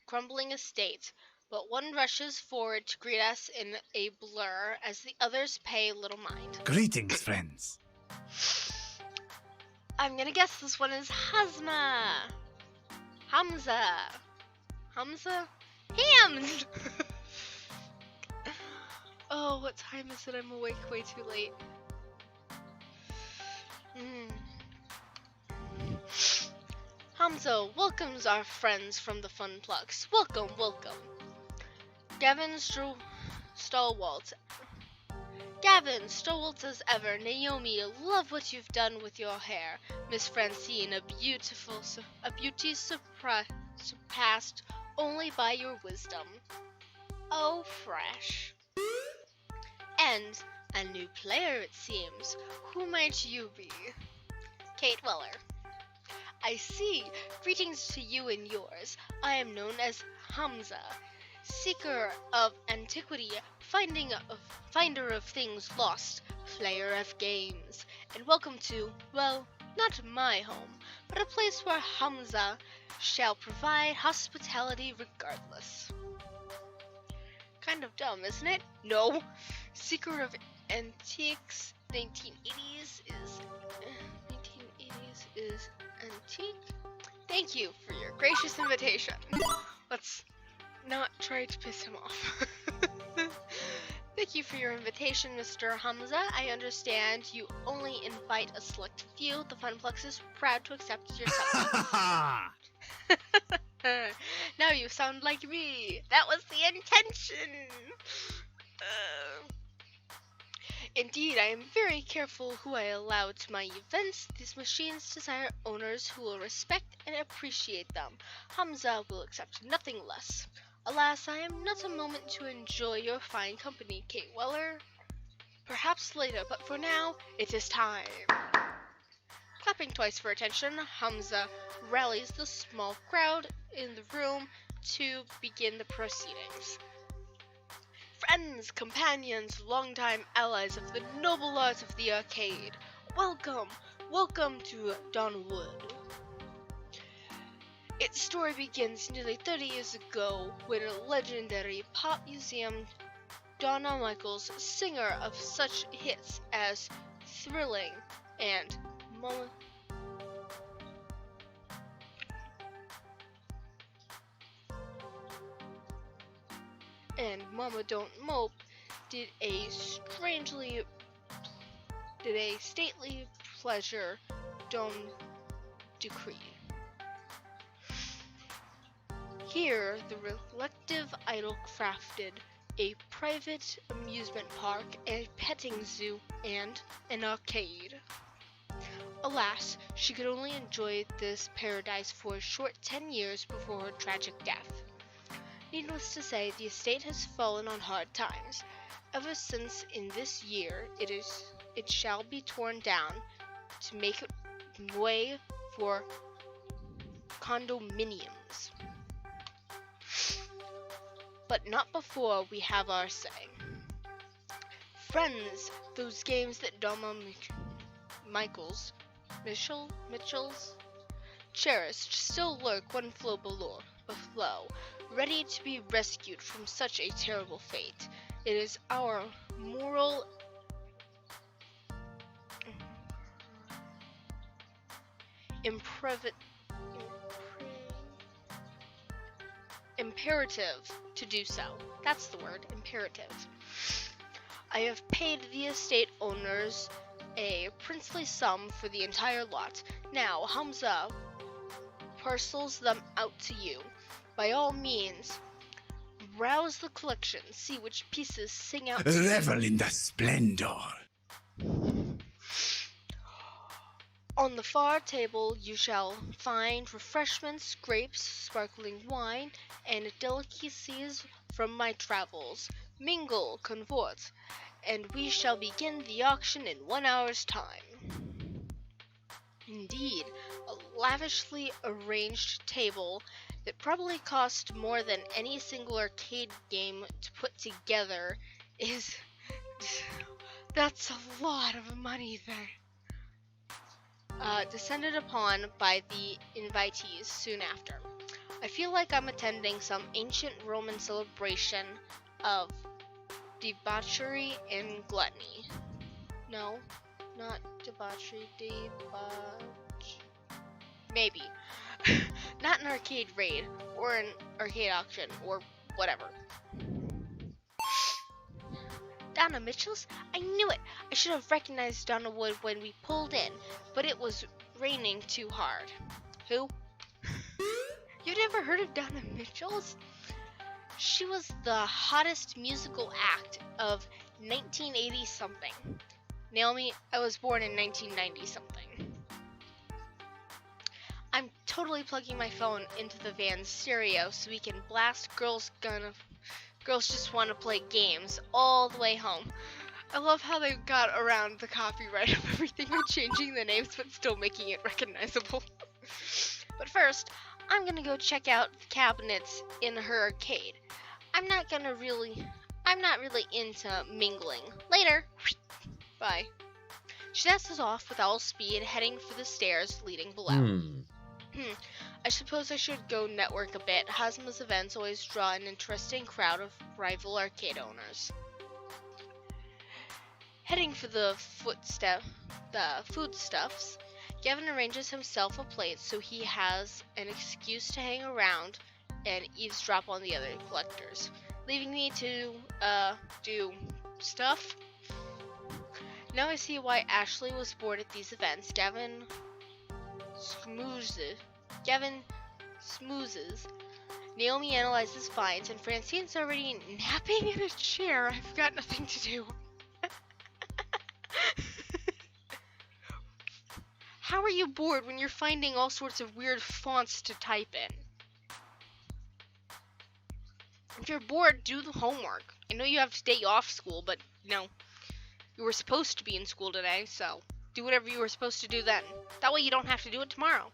A: crumbling estate, but one rushes forward to greet us in a blur as the others pay little mind.
D: Greetings, friends.
A: I'm gonna guess this one is Hamza. Hams! Oh, what time is it? I'm awake way too late. Hamza welcomes our friends from the Fun Plucks. Welcome, welcome. Gavin stalwart as ever. Naomi, love what you've done with your hair. Miss Francine, a beauty surpassed only by your wisdom. Oh, fresh. And a new player, it seems. Who might you be? Kate Weller. I see. Greetings to you and yours. I am known as Hamza, seeker of antiquity, finder of things lost, player of games, and welcome to, well, not my home, but a place where Hamza shall provide hospitality regardless. Kind of dumb, isn't it? No. Seeker of antiques, 1980s is antique. Thank you for your gracious invitation. Let's not try to piss him off. Thank you for your invitation, Mr. Hamza. I understand you only invite a select few. The Funplex is proud to accept your summons. Now you sound like me. That was the intention. Indeed, I am very careful who I allow to my events. These machines desire owners who will respect and appreciate them. Hamza will accept nothing less. Alas, I am not a moment to enjoy your fine company, Kate Weller. Perhaps later, but for now, it is time. Clapping twice for attention, Hamza rallies the small crowd in the room to begin the proceedings. Friends, companions, longtime allies of the noble art of the arcade, welcome to Donwood. Its story begins nearly 30 years ago when a legendary pop museum, Donna Mitchells, singer of such hits as Thrilling and Mama Don't Mope, did a stately pleasure don't decree. Here, the reluctive idol crafted a private amusement park, a petting zoo, and an arcade. Alas, she could only enjoy this paradise for a short 10 years before her tragic death. Needless to say, the estate has fallen on hard times. Ever since in this year it shall be torn down to make way for condominiums. But not before we have our say. Friends, those games that Donna Mitchells cherished still lurk one floor below, ready to be rescued from such a terrible fate. It is our moral imperative to do so. That's the word, imperative. I have paid the estate owners a princely sum for the entire lot. Now, Hamza parcels them out to you. By all means, browse the collection, see which pieces sing out to
D: Revel in the splendor.
A: On the far table you shall find refreshments, grapes, sparkling wine, and delicacies from my travels. Mingle, convert, and we shall begin the auction in 1 hour's time. Indeed, a lavishly arranged table that probably cost more than any single arcade game to put together is... That's a lot of money there. Descended upon by the invitees soon after. I feel like I'm attending some ancient Roman celebration of debauchery and gluttony. No, not debauchery, maybe. Not an arcade raid, or an arcade auction, or whatever. Donna Mitchells? I knew it! I should have recognized Donna Wood when we pulled in, but it was raining too hard. Who? You never heard of Donna Mitchells? She was the hottest musical act of 1980-something. Naomi, I was born in 1990-something. I'm totally plugging my phone into the van's stereo so we can blast Girls Just Want to Play Games all the way home. I love how they got around the copyright of everything by changing the names but still making it recognizable. But first, I'm gonna go check out the cabinets in her arcade. I'm not really into mingling. Later! Bye. She dashes off with all speed, heading for the stairs leading below. I suppose I should go network a bit. Hazma's events always draw an interesting crowd of rival arcade owners. Heading for the foodstuffs, Gavin arranges himself a plate so he has an excuse to hang around and eavesdrop on the other collectors, leaving me to do stuff. Now I see why Ashley was bored at these events. Gavin smoozes. Naomi analyzes finds, and Francine's already napping in a chair. I've got nothing to do. How are you bored when you're finding all sorts of weird fonts to type in? If you're bored, do the homework. I know you have to day off school, but you were supposed to be in school today, so do whatever you were supposed to do then. That way you don't have to do it tomorrow.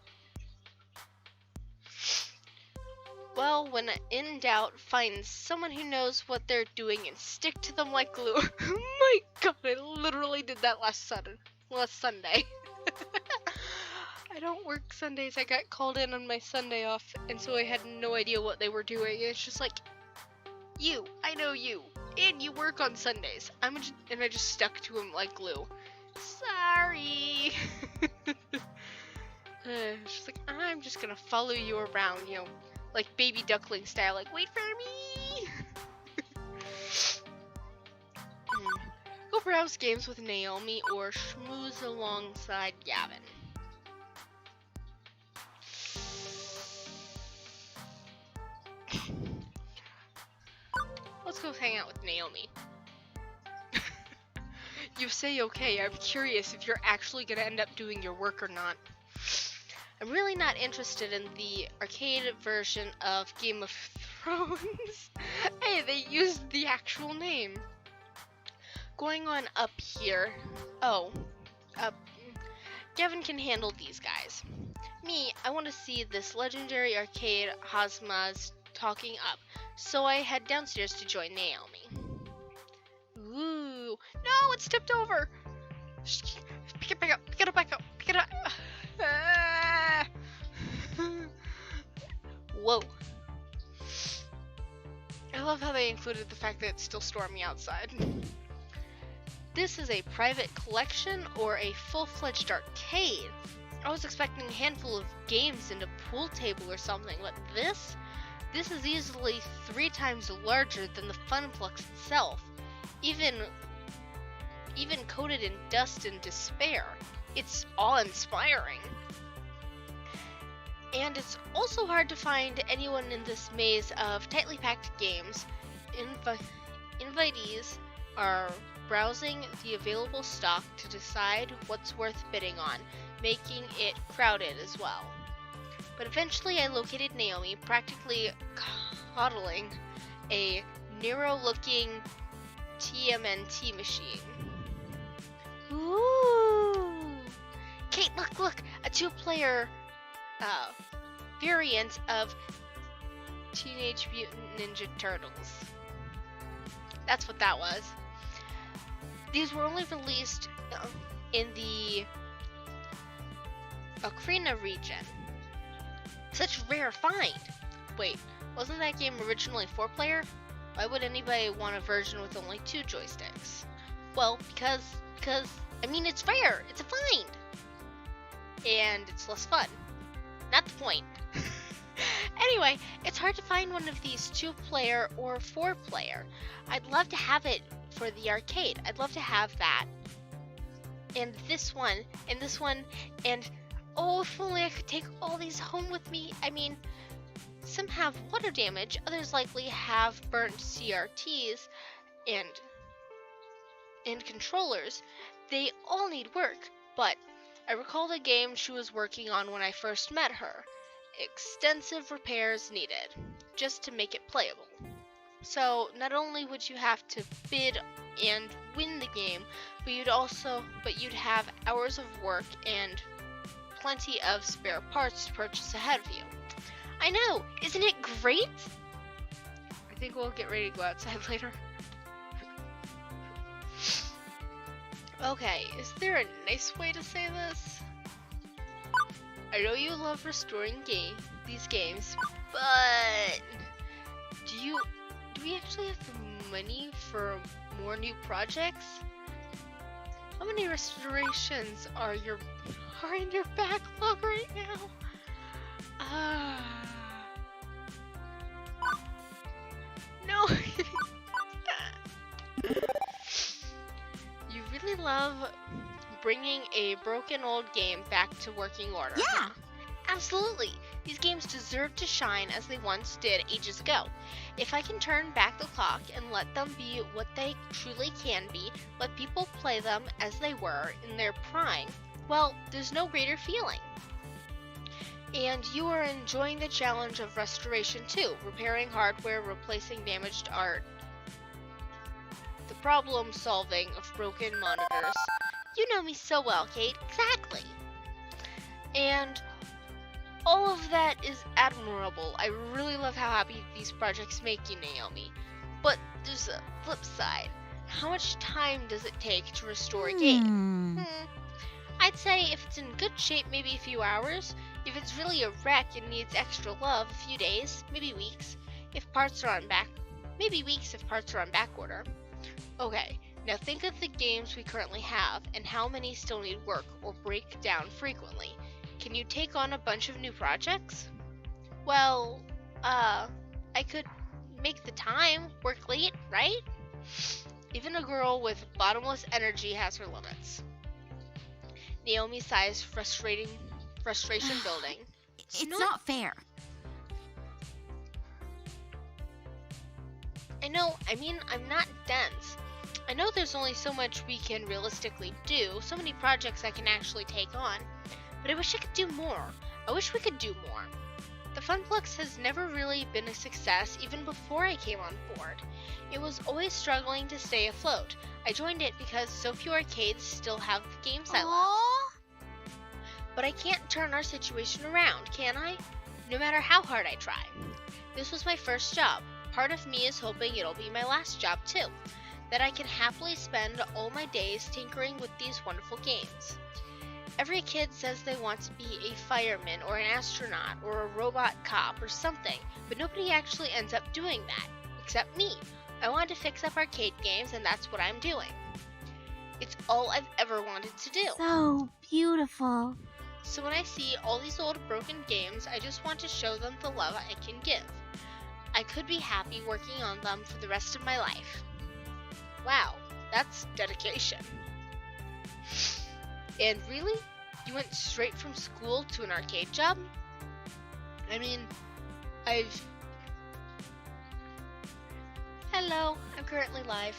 A: Well, when in doubt, find someone who knows what they're doing and stick to them like glue. Oh my god, I literally did that last Sunday. I don't work Sundays. I got called in on my Sunday off, and so I had no idea what they were doing. It's just like, I know you, and you work on Sundays. And I just stuck to him like glue. Sorry. She's like, I'm just gonna follow you around, like baby duckling style, like, wait for me. Go browse games with Naomi or schmooze alongside Gavin. Let's go hang out with Naomi. You say okay, I'm curious if you're actually gonna end up doing your work or not. I'm really not interested in the arcade version of Game of drones. Hey, they used the actual name. Going on up here. Oh, up. Gavin can handle these guys. Me, I want to see this legendary arcade Hazma's talking up, so I head downstairs to join Naomi. Ooh, no, it's tipped over. Pick it back up, pick it back up, pick it up. Ah. Whoa. I love how they included the fact that it's still stormy outside. This is a private collection or a full-fledged arcade. I was expecting a handful of games and a pool table or something, but this is easily 3 times larger than the Funplex itself. Even coated in dust and despair. It's awe-inspiring. And it's also hard to find anyone in this maze of tightly packed games. Invitees are browsing the available stock to decide what's worth bidding on, making it crowded as well. But eventually I located Naomi practically coddling a Nero-looking TMNT machine. Ooh! Kate, look! A 2-player variant of Teenage Mutant Ninja Turtles. That's what that was. These were only released in the Ocarina region. Such rare find. Wait, wasn't that game originally 4-player? Why would anybody want a version with only 2 joysticks? Well, because I mean, it's rare. It's a find. And it's less fun. Not the point. Anyway, it's hard to find one of these 2-player or 4-player. I'd love to have it for the arcade. I'd love to have that. And this one, and oh, if only I could take all these home with me. I mean, some have water damage, others likely have burnt CRTs and controllers. They all need work, but I recall the game she was working on when I first met her. Extensive repairs needed, just to make it playable. So not only would you have to bid and win the game, but you'd have hours of work and plenty of spare parts to purchase ahead of you. I know, isn't it great? I think we'll get ready to go outside later. Okay, is there a nice way to say this? I know you love restoring these games, but do we actually have the money for more new projects? How many restorations are in your backlog right now? No. You really love bringing a broken old game back to working order.
C: Yeah.
A: Absolutely. These games deserve to shine as they once did ages ago. If I can turn back the clock and let them be what they truly can be, let people play them as they were in their prime, well, there's no greater feeling. And you are enjoying the challenge of restoration too, repairing hardware, replacing damaged art, the problem solving of broken monitors. You know me so well, Kate. Exactly. And all of that is admirable. I really love how happy these projects make you, Naomi. But there's a flip side. How much time does it take to restore a game? I'd say if it's in good shape, maybe a few hours. If it's really a wreck and needs extra love, a few days, maybe weeks. If parts are on back order. Okay, now think of the games we currently have and how many still need work or break down frequently. Can you take on a bunch of new projects? Well, I could make the time, work late, right? Even a girl with bottomless energy has her limits. Naomi sighs, frustration building.
C: It's not fair.
A: I know, I'm not dense. I know there's only so much we can realistically do, so many projects I can actually take on, but I wish I could do more. I wish we could do more. The Funplex has never really been a success even before I came on board. It was always struggling to stay afloat. I joined it because so few arcades still have the games I love.
E: Aww.
A: But I can't turn our situation around, can I? No matter how hard I try. This was my first job. Part of me is hoping it'll be my last job too, that I can happily spend all my days tinkering with these wonderful games. Every kid says they want to be a fireman or an astronaut or a robot cop or something, but nobody actually ends up doing that, except me. I wanted to fix up arcade games, and that's what I'm doing. It's all I've ever wanted to do.
E: So beautiful.
A: So when I see all these old broken games, I just want to show them the love I can give. I could be happy working on them for the rest of my life. Wow, that's dedication. And really? You went straight from school to an arcade job? I mean, Hello, I'm currently live.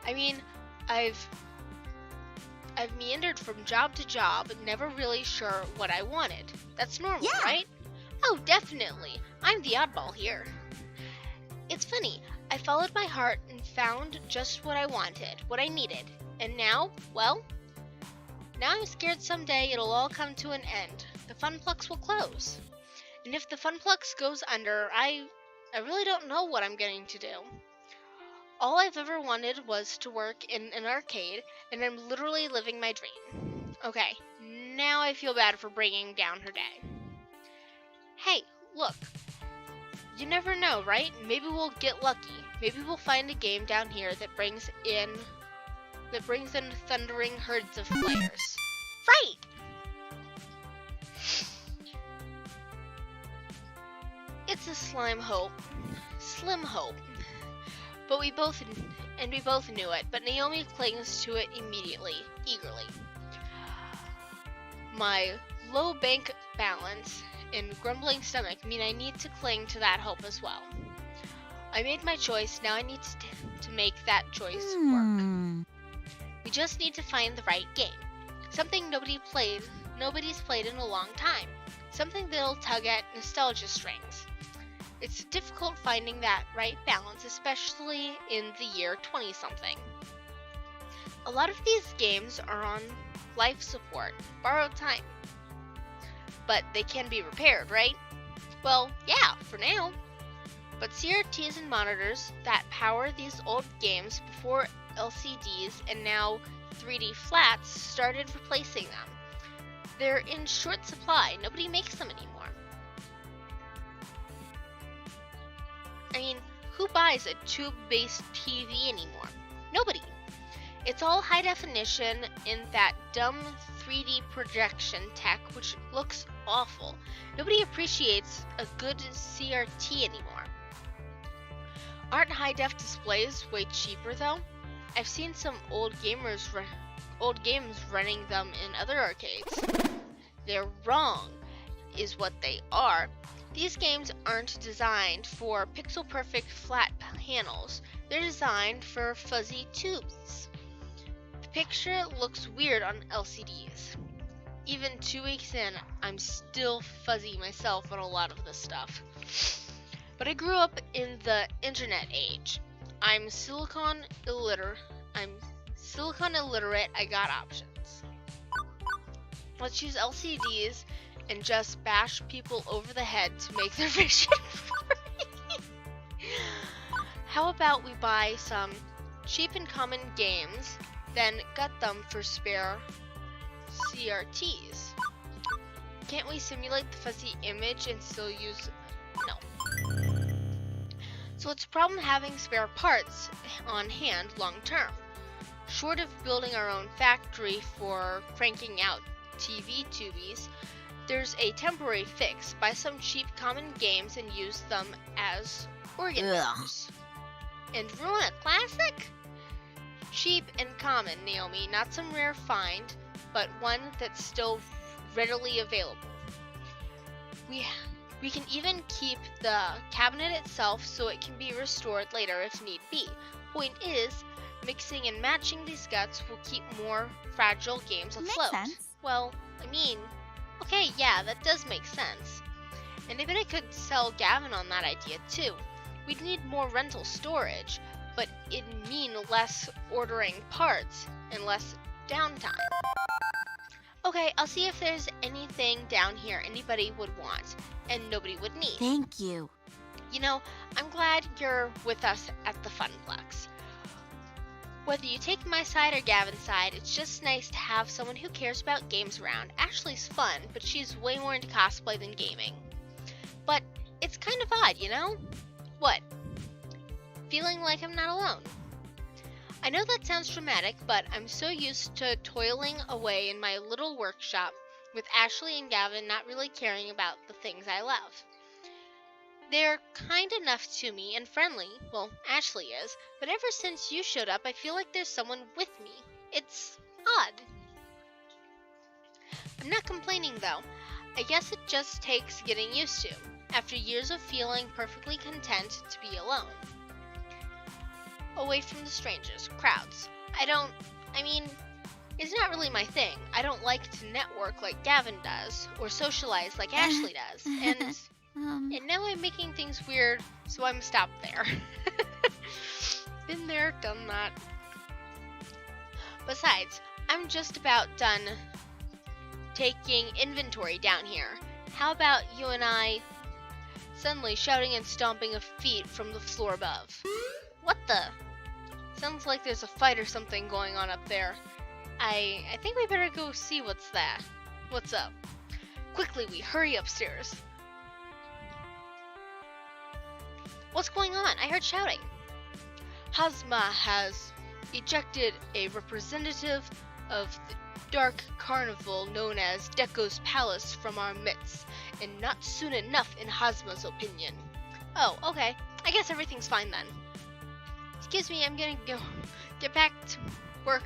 A: I mean, I've meandered from job to job, never really sure what I wanted. That's normal,
E: Yeah.
A: right? Oh, definitely. I'm the oddball here. It's funny, I followed my heart and found just what I wanted, what I needed. And now, well, now I'm scared someday it'll all come to an end. The Funplex will close. And if the Funplex goes under, I really don't know what I'm going to do. All I've ever wanted was to work in an arcade, and I'm literally living my dream. Okay, now I feel bad for bringing down her day. Hey, look. You never know, right? Maybe we'll get lucky. Maybe we'll find a game down here that brings in thundering herds of players. Right! It's a slim hope. But we both knew it, but Naomi clings to it immediately, eagerly. My low bank balance and grumbling stomach mean I need to cling to that hope as well. I made my choice, now I need to make that choice work. We just need to find the right game. Something nobody's played in a long time. Something that'll tug at nostalgia strings. It's difficult finding that right balance, especially in the year 20-something. A lot of these games are on life support, borrowed time. But they can be repaired, right? Well, yeah, for now. But CRTs and monitors that power these old games before LCDs and now 3D flats started replacing them. They're in short supply. Nobody makes them anymore. I mean, who buys a tube-based TV anymore? Nobody. It's all high definition in that dumb 3D projection tech, which looks awful. Nobody appreciates a good CRT anymore. Aren't high-def displays way cheaper though? I've seen some old games running them in other arcades. They're wrong, is what they are. These games aren't designed for pixel-perfect flat panels. They're designed for fuzzy tubes. The picture looks weird on LCDs. Even 2 weeks in, I'm still fuzzy myself on a lot of this stuff. But I grew up in the internet age. I'm silicon illiterate. I got options. Let's use LCDs and just bash people over the head to make their vision free. How about we buy some cheap and common games, then gut them for spare CRTs? Can't we simulate the fuzzy image and still use... No. So it's a problem having spare parts on hand long term. Short of building our own factory for cranking out TV tubies, there's a temporary fix. Buy some cheap common games and use them as organ members. And ruin a classic? Cheap and common, Naomi, not some rare find, but one that's still readily available. We can even keep the cabinet itself so it can be restored later if need be. Point is, mixing and matching these guts will keep more fragile games afloat.
E: Makes sense.
A: Well, I mean, okay, yeah, that does make sense. And I bet I could sell Gavin on that idea too. We'd need more rental storage, but it'd mean less ordering parts and less downtime. Okay, I'll see if there's anything down here anybody would want and nobody would need.
E: Thank you.
A: You know, I'm glad you're with us at the Funplex. Whether you take my side or Gavin's side, it's just nice to have someone who cares about games around. Ashley's fun, but she's way more into cosplay than gaming. But it's kind of odd, you know? What? Feeling like I'm not alone. I know that sounds dramatic, but I'm so used to toiling away in my little workshop with Ashley and Gavin not really caring about the things I love. They're kind enough to me and friendly, well, Ashley is, but ever since you showed up, I feel like there's someone with me. It's odd. I'm not complaining though. I guess it just takes getting used to, after years of feeling perfectly content to be alone. Away from the strangers, crowds. It's not really my thing. I don't like to network like Gavin does, or socialize like Ashley does, and now I'm making things weird, so I'm stopped there. Been there, done that. Besides, I'm just about done taking inventory down here. How about you and I suddenly shouting and stomping of feet from the floor above? What the? Sounds like there's a fight or something going on up there. I think we better go see what's up. Quickly, we hurry upstairs. What's going on? I heard shouting. Hazma has ejected a representative of the dark carnival known as Deco's Palace from our midst, and not soon enough in Hazma's opinion. Oh, okay. I guess everything's fine then. Excuse me, I'm gonna get back to work.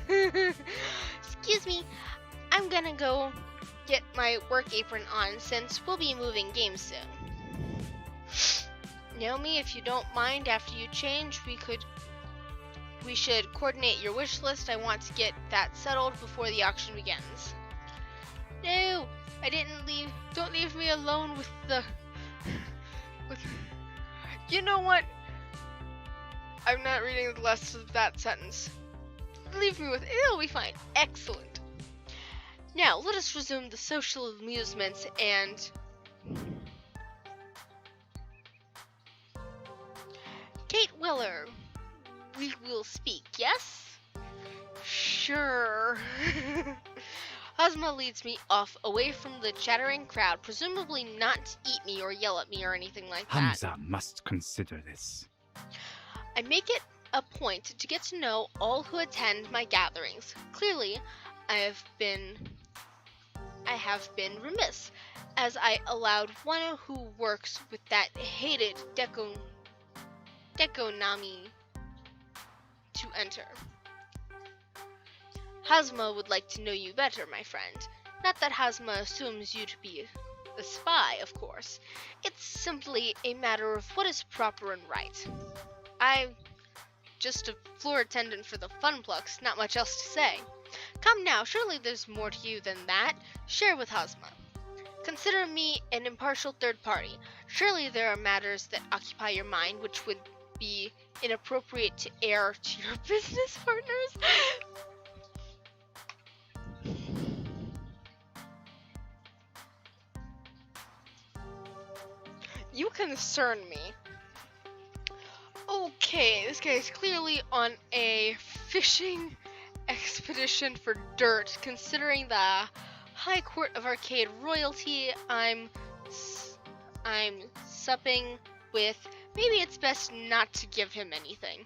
A: Excuse me, I'm gonna go get my work apron on since we'll be moving games soon. Naomi, if you don't mind, after you change, we should coordinate your wish list. I want to get that settled before the auction begins. No, I didn't leave. Don't leave me alone with the. You know what? I'm not reading the rest of that sentence. Leave me with it. It'll be fine. Excellent. Now, let us resume the social amusements and. Kate Willer, we will speak, yes? Sure. Hazma leads me off away from the chattering crowd, presumably not to eat me or yell at me or anything like that.
D: Hamza must consider this.
A: I make it a point to get to know all who attend my gatherings. Clearly, I have been remiss, as I allowed one who works with that hated Dekonami to enter. Hazma would like to know you better, my friend. Not that Hazma assumes you to be a spy, of course. It's simply a matter of what is proper and right. I'm just a floor attendant for the Funplex, not much else to say. Come now, surely there's more to you than that. Share with Hazma. Consider me an impartial third party. Surely there are matters that occupy your mind which would be inappropriate to air to your business partners. You concern me. Okay, this guy is clearly on a fishing expedition for dirt. Considering the High Court of Arcade royalty I'm supping with, maybe it's best not to give him anything.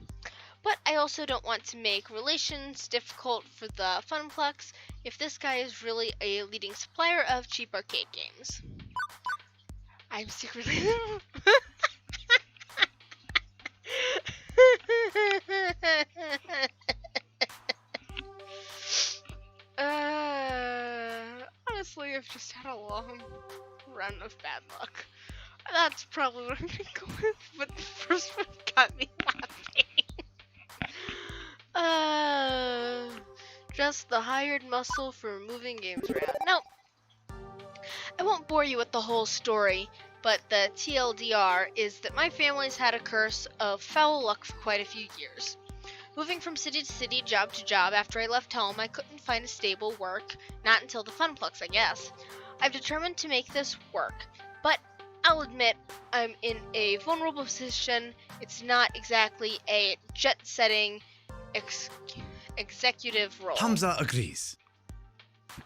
A: But I also don't want to make relations difficult for the Funplex if this guy is really a leading supplier of cheap arcade games. I'm secretly... Honestly, I've just had a long run of bad luck. That's probably what I'm gonna go with, but the first one got me laughing. Just the hired muscle for moving games around. Nope. I won't bore you with the whole story, but the TLDR is that my family's had a curse of foul luck for quite a few years. Moving from city to city, job to job, after I left home, I couldn't find a stable work, not until the Funplucks, I guess. I've determined to make this work, but I'll admit I'm in a vulnerable position. It's not exactly a jet-setting executive role.
F: Hamza agrees.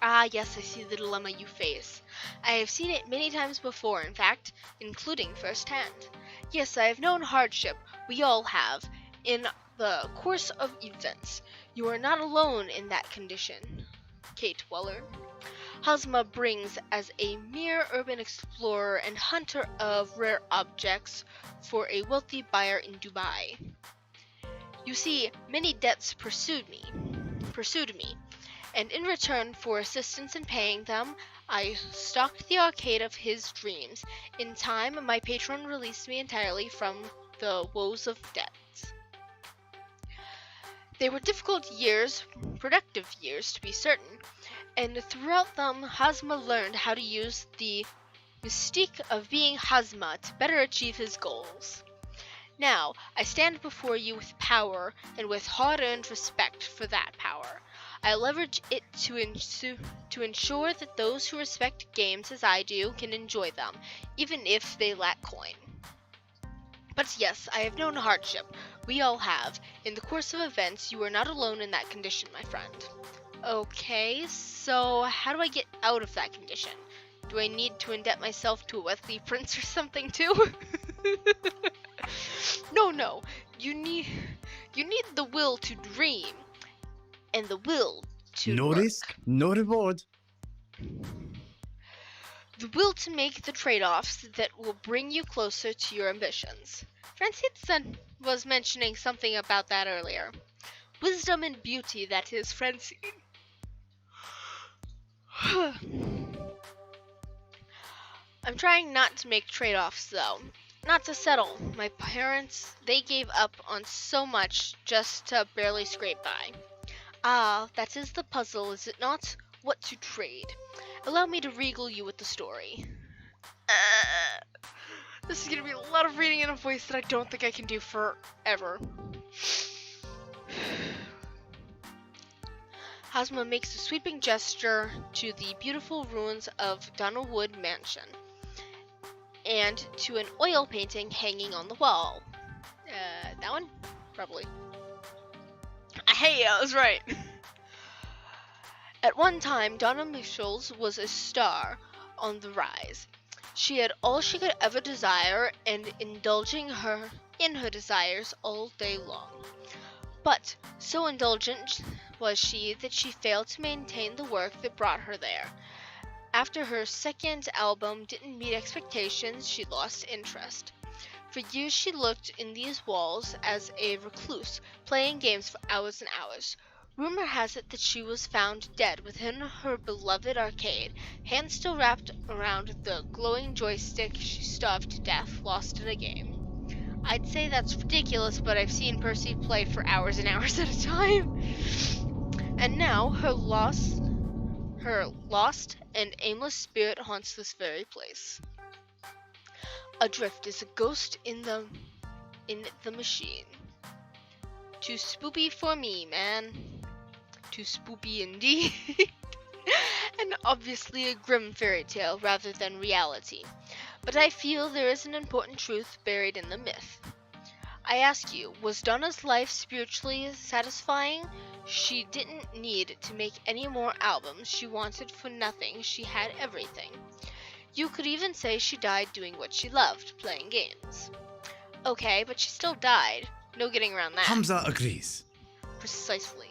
A: Ah, yes, I see the dilemma you face. I have seen it many times before, in fact, including firsthand. Yes, I have known hardship. We all have. In the course of events, you are not alone in that condition. Kate Weller. Hazma brings as a mere urban explorer and hunter of rare objects for a wealthy buyer in Dubai. You see, many debts pursued me, and in return for assistance in paying them, I stocked the arcade of his dreams. In time, my patron released me entirely from the woes of debts. They were difficult years, productive years to be certain, and throughout them, Hazma learned how to use the mystique of being Hazma to better achieve his goals. Now, I stand before you with power and with hard-earned respect for that power. I leverage it to ensure that those who respect games as I do can enjoy them, even if they lack coin. But yes, I have known hardship. We all have. In the course of events, you are not alone in that condition, my friend. Okay, so how do I get out of that condition? Do I need to indebt myself to a wealthy prince or something too? No. You need the will to dream. And the will to
F: No
A: work.
F: risk, no reward.
A: The will to make the trade-offs that will bring you closer to your ambitions. Francine was mentioning something about that earlier. Wisdom and beauty, that is, Francine. I'm trying not to make trade-offs, though. Not to settle. My parents, they gave up on so much just to barely scrape by. Ah, that is the puzzle, is it not? What to trade? Allow me to regale you with the story. This is gonna be a lot of reading in a voice that I don't think I can do forever. Hazma makes a sweeping gesture to the beautiful ruins of Donna Wood Mansion and to an oil painting hanging on the wall. That one? Probably. Hey, I was right. At one time, Donna Mitchells was a star on the rise. She had all she could ever desire and indulging in her desires all day long. But so indulgent was she that she failed to maintain the work that brought her there. After her second album didn't meet expectations, she lost interest. For years she looked in these walls as a recluse, playing games for hours and hours. Rumor has it that she was found dead within her beloved arcade, hands still wrapped around the glowing joystick she starved to death, lost in a game. I'd say that's ridiculous, but I've seen Percy play for hours and hours at a time. And now her lost and aimless spirit haunts this very place. Adrift is a ghost in the machine. Too spoopy for me, man. Too spoopy indeed. And obviously a grim fairy tale rather than reality. But I feel there is an important truth buried in the myth. I ask you, was Donna's life spiritually satisfying? She didn't need to make any more albums. She wanted for nothing. She had everything. You could even say she died doing what she loved, playing games. Okay, but she still died. No getting around that.
F: Hamza agrees.
A: Precisely.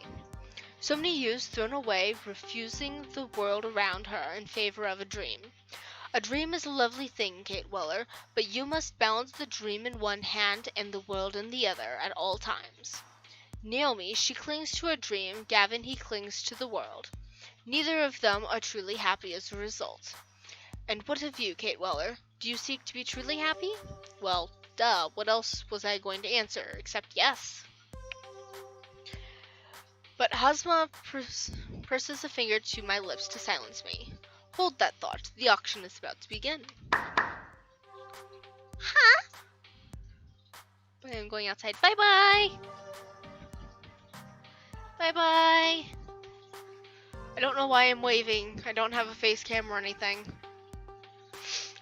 A: So many years thrown away, refusing the world around her in favor of a dream. A dream is a lovely thing, Kate Weller, but you must balance the dream in one hand and the world in the other at all times. Naomi, she clings to her dream. Gavin, he clings to the world. Neither of them are truly happy as a result. And what of you, Kate Weller? Do you seek to be truly happy? Well, duh, what else was I going to answer, except yes? But Hazma presses a finger to my lips to silence me. Hold that thought. The auction is about to begin. Huh? I'm going outside. Bye-bye! Bye-bye! I don't know why I'm waving. I don't have a face cam or anything.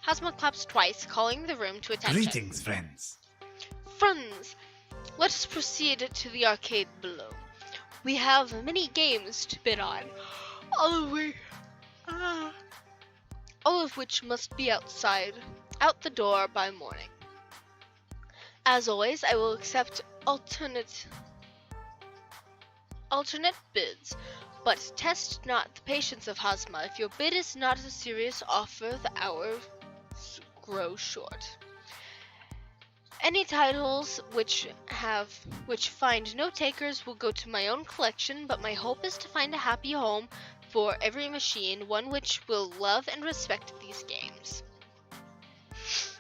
A: Hazma claps twice, calling the room to attention.
F: Greetings, friends.
A: Friends, let us proceed to the arcade below. We have many games to bid on, all of which must be out the door by morning. As always, I will accept alternate bids, but test not the patience of Hazma. If your bid is not a serious offer, the hours grow short. Any titles which find no takers will go to my own collection, but my hope is to find a happy home for every machine, one which will love and respect these games.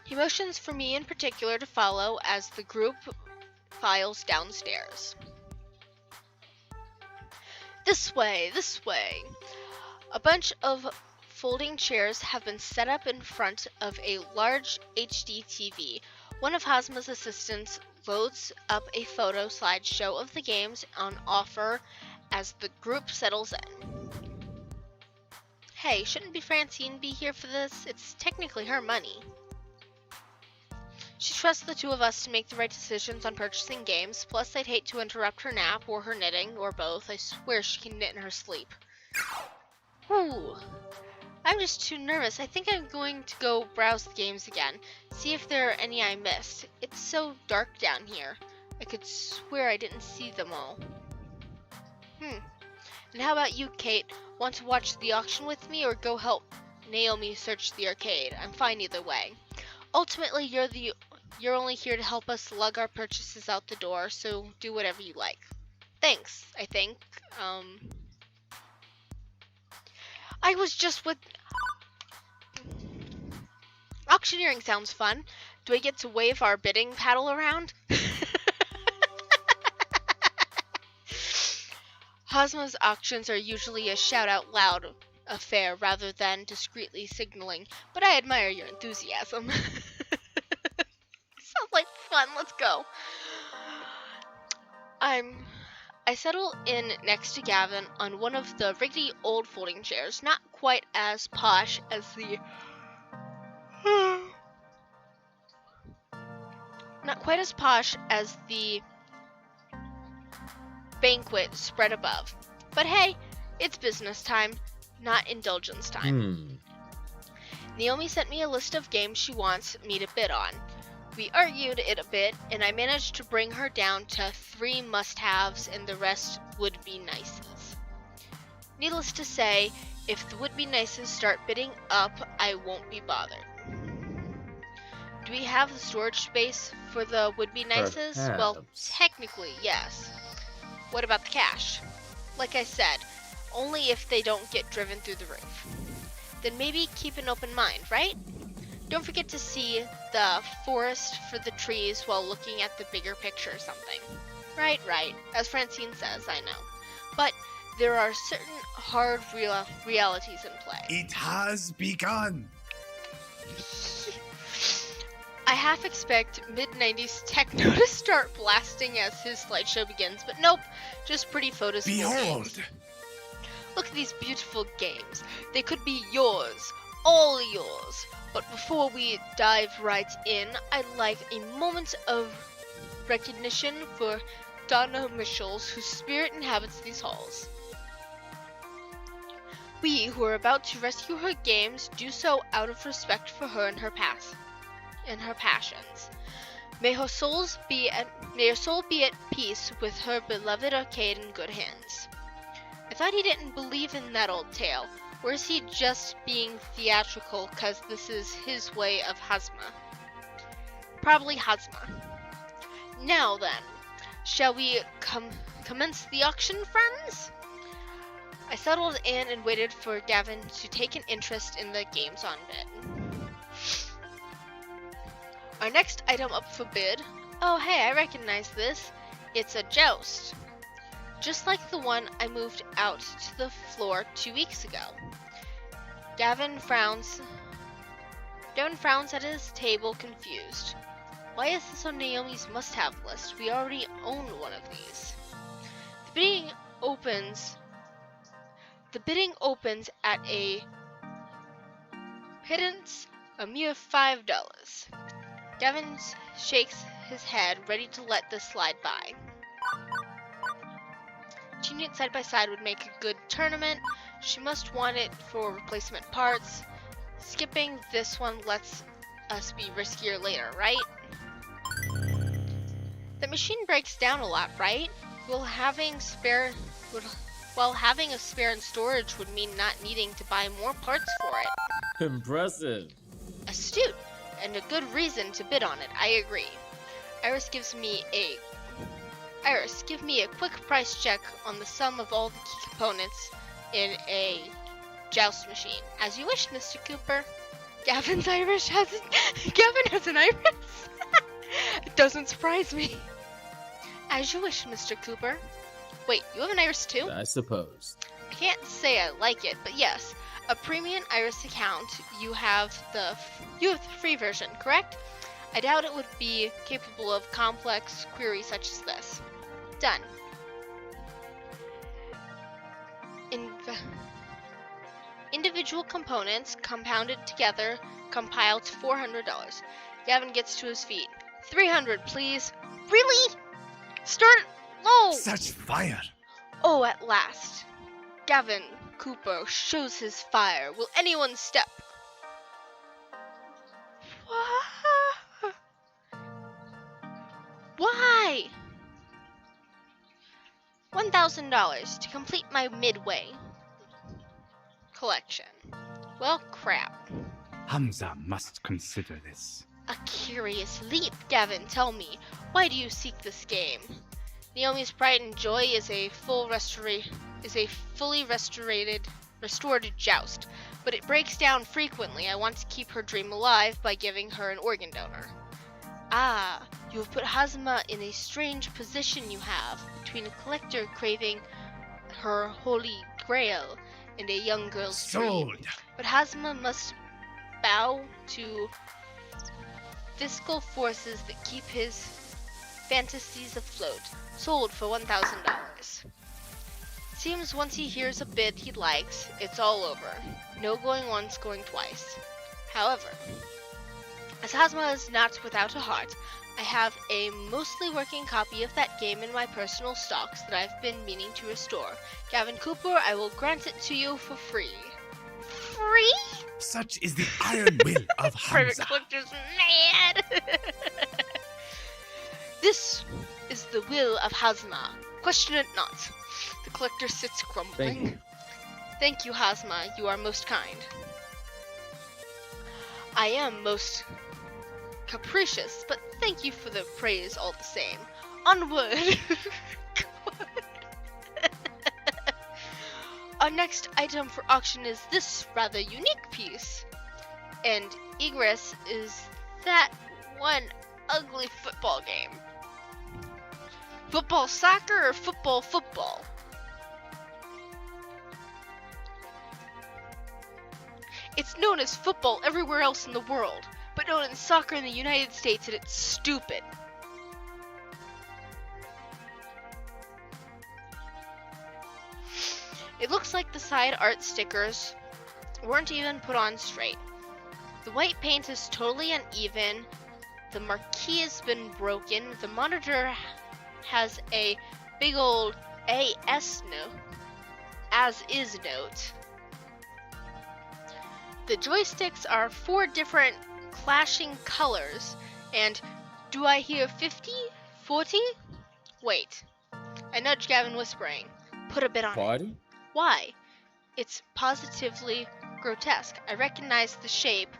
A: He motions for me in particular to follow as the group files downstairs. This way, this way. A bunch of folding chairs have been set up in front of a large HD TV. One of Hazma's assistants loads up a photo slideshow of the games on offer as the group settles in. Hey, shouldn't Francine be here for this? It's technically her money. She trusts the two of us to make the right decisions on purchasing games, plus I'd hate to interrupt her nap or her knitting, or both. I swear she can knit in her sleep. Whew. I'm just too nervous. I think I'm going to go browse the games again, see if there are any I missed. It's so dark down here. I could swear I didn't see them all. And how about you, Kate? Want to watch the auction with me or go help Naomi search the arcade? I'm fine either way. Ultimately, you're only here to help us lug our purchases out the door, so do whatever you like. Thanks, I think. I was just with... Auctioneering sounds fun. Do I get to wave our bidding paddle around? Hazma's auctions are usually a shout-out-loud affair rather than discreetly signaling, but I admire your enthusiasm. Sounds like fun. Let's go. I settle in next to Gavin on one of the rickety old folding chairs, not quite as posh as the banquet spread above. But hey, it's business time, not indulgence time. Naomi sent me a list of games she wants me to bid on. We argued it a bit, and I managed to bring her down to 3 must-haves and the rest would-be-nices. Needless to say, if the would-be-nices start bidding up, I won't be bothered. Do we have the storage space for the would-be-nices? Well, technically, yes. What about the cash? Like I said, only if they don't get driven through the roof. Then maybe keep an open mind, right? Don't forget to see the forest for the trees while looking at the bigger picture or something. Right. As Francine says, I know. But there are certain hard realities in play.
F: It has begun.
A: I half expect mid-90s techno to start blasting as his slideshow begins, but nope, just pretty photos of your games.
F: Behold!
A: Look at these beautiful games. They could be yours, all yours. But before we dive right in, I'd like a moment of recognition for Donna Mitchells, whose spirit inhabits these halls. We, who are about to rescue her games, do so out of respect for her and her passions. May her soul be at peace with her beloved arcade in good hands. I thought he didn't believe in that old tale. Or is he just being theatrical because this is his way of Hazma? Probably Hazma. Now then, shall we commence the auction, friends? I settled in and waited for Gavin to take an interest in the games on bid. Our next item up for bid... Oh hey, I recognize this. It's a joust. Just like the one I moved out to the floor 2 weeks ago. Gavin frowns. Gavin frowns at his table, confused. Why is this on Naomi's must-have list? We already own one of these. The bidding opens at a pittance, a mere $5. Gavin shakes his head, ready to let this slide by. Tuning it side by side would make a good tournament. She must want it for replacement parts. Skipping this one lets us be riskier later, right? The machine breaks down a lot, right? While having a spare in storage would mean not needing to buy more parts for it.
G: Impressive.
A: Astute, and a good reason to bid on it, I agree. Iris, give me a quick price check on the sum of all the key components in a joust machine. As you wish, Mr. Cooper. Gavin has an iris. It doesn't surprise me. As you wish, Mr. Cooper. Wait, you have an iris too?
G: I suppose.
A: I can't say I like it, but yes. A premium iris account, you have the free version, correct? I doubt it would be capable of complex queries such as this. Done. Individual components compounded together compile to $400. Gavin gets to his feet. $300, please. Really? Start low.
F: Such fire.
A: Oh, at last. Gavin Cooper shows his fire. Will anyone step? Why? $1,000 to complete my midway collection. Well, crap.
D: Hamza must consider this.
A: A curious leap, Gavin. Tell me, why do you seek this game? Naomi's pride and joy is a fully restored joust, but it breaks down frequently. I want to keep her dream alive by giving her an organ donor. Ah, you have put Hazma in a strange position you have, between a collector craving her holy grail and a young girl's dream.
F: Sold.
A: But Hazma must bow to fiscal forces that keep his fantasies afloat. Sold for $1,000. Seems once he hears a bid he likes, it's all over. No going once, going twice. However, as Hazma is not without a heart, I have a mostly working copy of that game in my personal stocks that I've been meaning to restore. Gavin Cooper, I will grant it to you for free. Free?
F: Such is the iron will of
A: Private
F: Hamza.
A: collector's mad! This is the will of Hazma. Question it not. The collector sits grumbling.
G: Thank you.
A: Thank you, Hazma. You are most kind. I am most capricious, but thank you for the praise all the same. Onward! Our next item for auction is this rather unique piece. And egress is that one ugly football game. Football soccer or football football? It's known as football everywhere else in the world, but known as soccer in the United States, and it's stupid. It looks like the side art stickers weren't even put on straight. The white paint is totally uneven, the marquee has been broken, the monitor has a big old as is note. The joysticks are 4 different clashing colors, and do I hear 50? 40? Wait. I nudge Gavin, whispering, put a bit on it.
G: Party?
A: Why? It's positively grotesque. I recognize the shape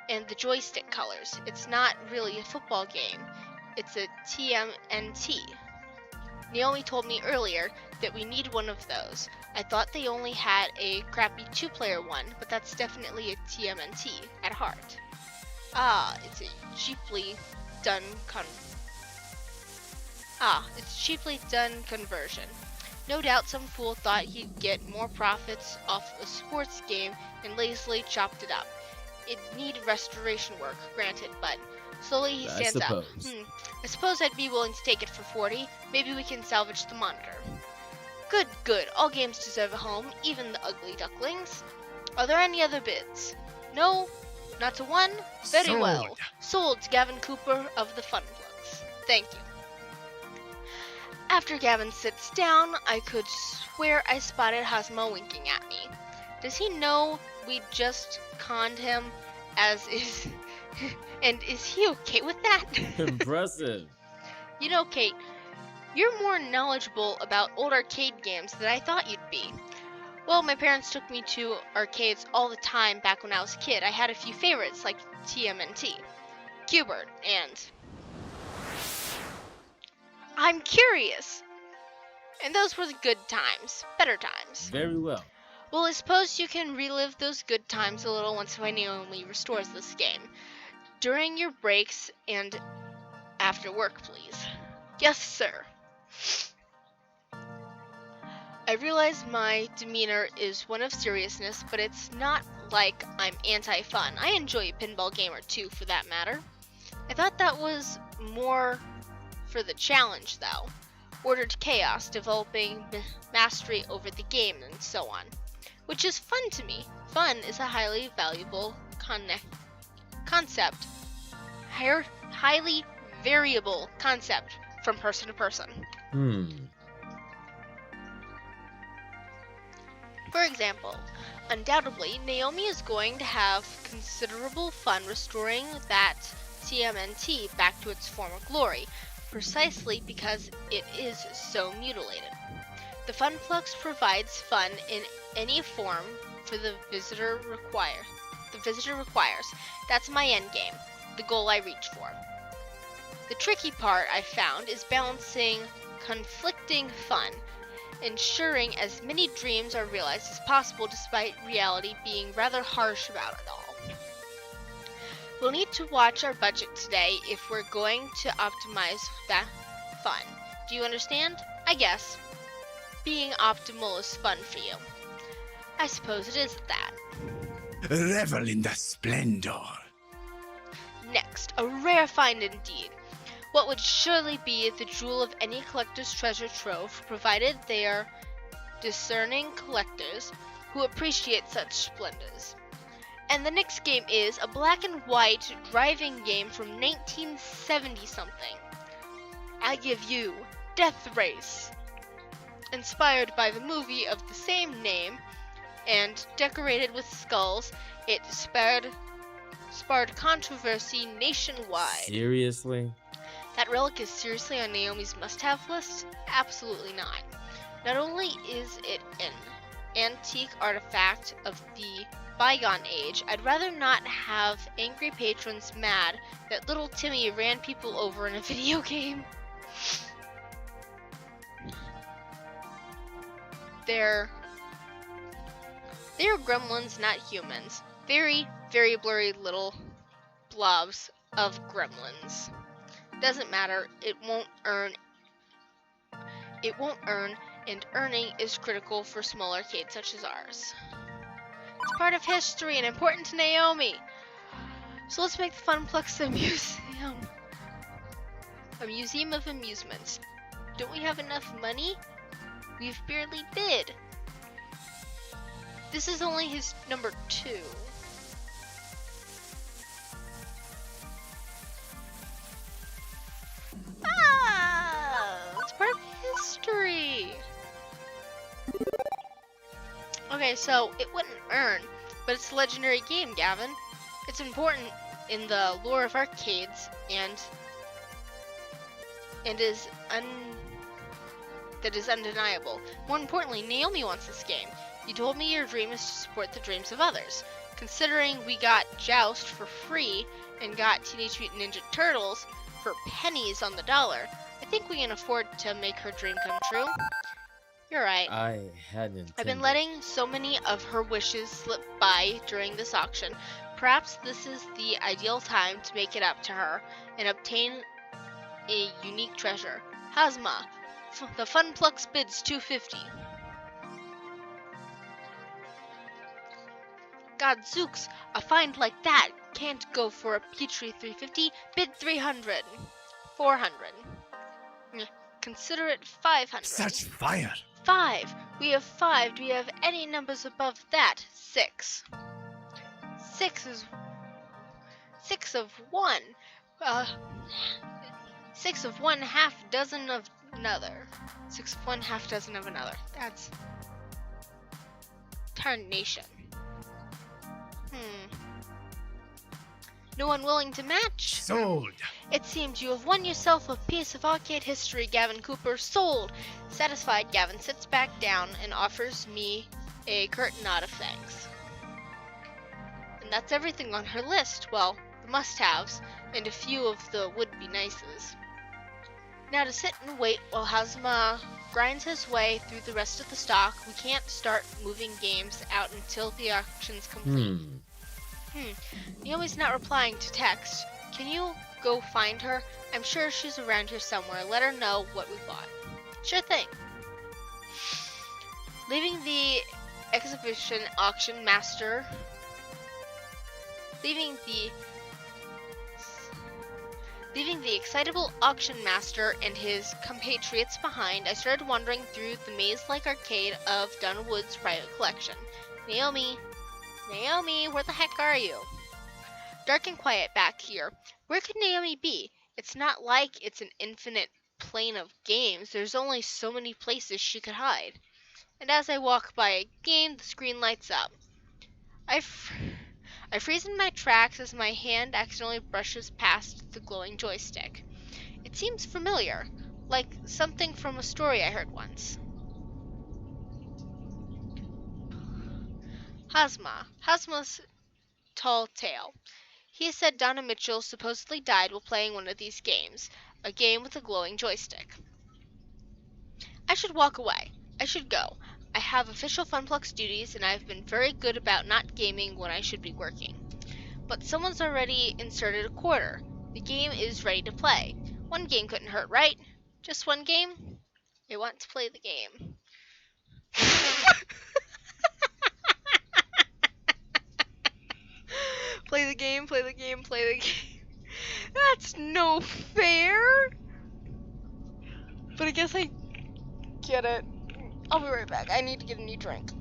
A: and the joystick colors. It's not really a football game. It's a TMNT. Naomi told me earlier that we need one of those. I thought they only had a crappy 2-player one, but that's definitely a TMNT at heart. Ah, it's cheaply done conversion. No doubt some fool thought he'd get more profits off a sports game and lazily chopped it up. It needed restoration work, granted, but slowly he stands up. I suppose I'd be willing to take it for 40. Maybe we can salvage the monitor. Good, good. All games deserve a home, even the ugly ducklings. Are there any other bids? No? Not to one? Very well. Sold to Gavin Cooper of the Funplugs. Thank you. After Gavin sits down, I could swear I spotted Hazma winking at me. Does he know we just conned him, as is... and is he okay with that?
G: Impressive.
A: You know, Kate, you're more knowledgeable about old arcade games than I thought you'd be. Well, my parents took me to arcades all the time back when I was a kid. I had a few favorites like TMNT, Qbert, and... I'm curious! And those were the good times. Better times.
G: Very well.
A: Well, I suppose you can relive those good times a little once Naomi restores this game. During your breaks and after work, please. Yes, sir. I realize my demeanor is one of seriousness, but it's not like I'm anti-fun. I enjoy a pinball game or two, for that matter. I thought that was more for the challenge, though. Ordered chaos, developing mastery over the game, and so on. Which is fun to me. Fun is a highly valuable concept. Highly variable concept from person to person. For example, undoubtedly, Naomi is going to have considerable fun restoring that TMNT back to its former glory, precisely because it is so mutilated. The Funplugs provides fun in any form for the visitor requires. That's my end game, the goal I reach for. The tricky part I found is balancing conflicting fun, ensuring as many dreams are realized as possible despite reality being rather harsh about it all. We'll need to watch our budget today if we're going to optimize that fun. Do you understand? I guess. Being optimal is fun for you. I suppose it is at that.
F: Revel in the splendor.
A: Next, a rare find indeed. What would surely be the jewel of any collector's treasure trove, provided they are discerning collectors who appreciate such splendors. And the next game is a black and white driving game from 1970-something. I give you Death Race. Inspired by the movie of the same name and decorated with skulls, it sparred controversy nationwide.
G: Seriously?
A: That relic is seriously on Naomi's must-have list? Absolutely not. Not only is it an antique artifact of the bygone age, I'd rather not have angry patrons mad that little Timmy ran people over in a video game. They're gremlins, not humans. Very, very blurry little blobs of gremlins. Doesn't matter, it won't earn, and earning is critical for small arcades such as ours. It's part of history and important to Naomi. So let's make the Funplugs a museum. A museum of amusements. Don't we have enough money? We've barely bid. This is only his number 2. It's part of history. Okay, so it wouldn't earn, but it's a legendary game, Gavin. It's important in the lore of arcades and is undeniable. More importantly, Naomi wants this game. You told me your dream is to support the dreams of others. Considering we got Joust for free and got Teenage Mutant Ninja Turtles for pennies on the dollar, I think we can afford to make her dream come true. You're right.
G: I hadn't.
A: I've been letting so many of her wishes slip by during this auction. Perhaps this is the ideal time to make it up to her and obtain a unique treasure. Hazma, The Funplux bids 250. Godzooks, a find like that can't go for a Petrie 350. Bid 300. 400. Consider it 500.
F: Such fire!
A: 5. We have 5. Do we have any numbers above that? 6. 6 of 1. 6 of 1 half dozen of another. 6 of 1 half dozen of another. That's tarnation. No one willing to match?
F: Sold!
A: It seems you have won yourself a piece of arcade history, Gavin Cooper. Sold! Satisfied, Gavin sits back down and offers me a curt nod of thanks. And that's everything on her list. Well, the must-haves, and a few of the would-be-nices. Now to sit and wait while Hazma grinds his way through the rest of the stock. We can't start moving games out until the auction's complete. Naomi's not replying to text. Can you go find her? I'm sure she's around here somewhere. Let her know what we bought. Sure thing. Leaving the exhibition auction master. Leaving the excitable auction master and his compatriots behind, I started wandering through the maze-like arcade of Donna Wood's private collection. Naomi, where the heck are you? Dark and quiet back here. Where could Naomi be? It's not like it's an infinite plane of games. There's only so many places she could hide. And as I walk by a game, the screen lights up. I freeze in my tracks as my hand accidentally brushes past the glowing joystick. It seems familiar, like something from a story I heard once. Hazma's tall tale. He said Donna Mitchell supposedly died while playing one of these games, a game with a glowing joystick. I should walk away. I should go. I have official Funplux duties, and I've been very good about not gaming when I should be working. But someone's already inserted a quarter. The game is ready to play. One game couldn't hurt, right? Just one game? I want to play the game. Play the game, play the game, play the game. That's no fair. But I guess I get it. I'll be right back. I need to get a new drink.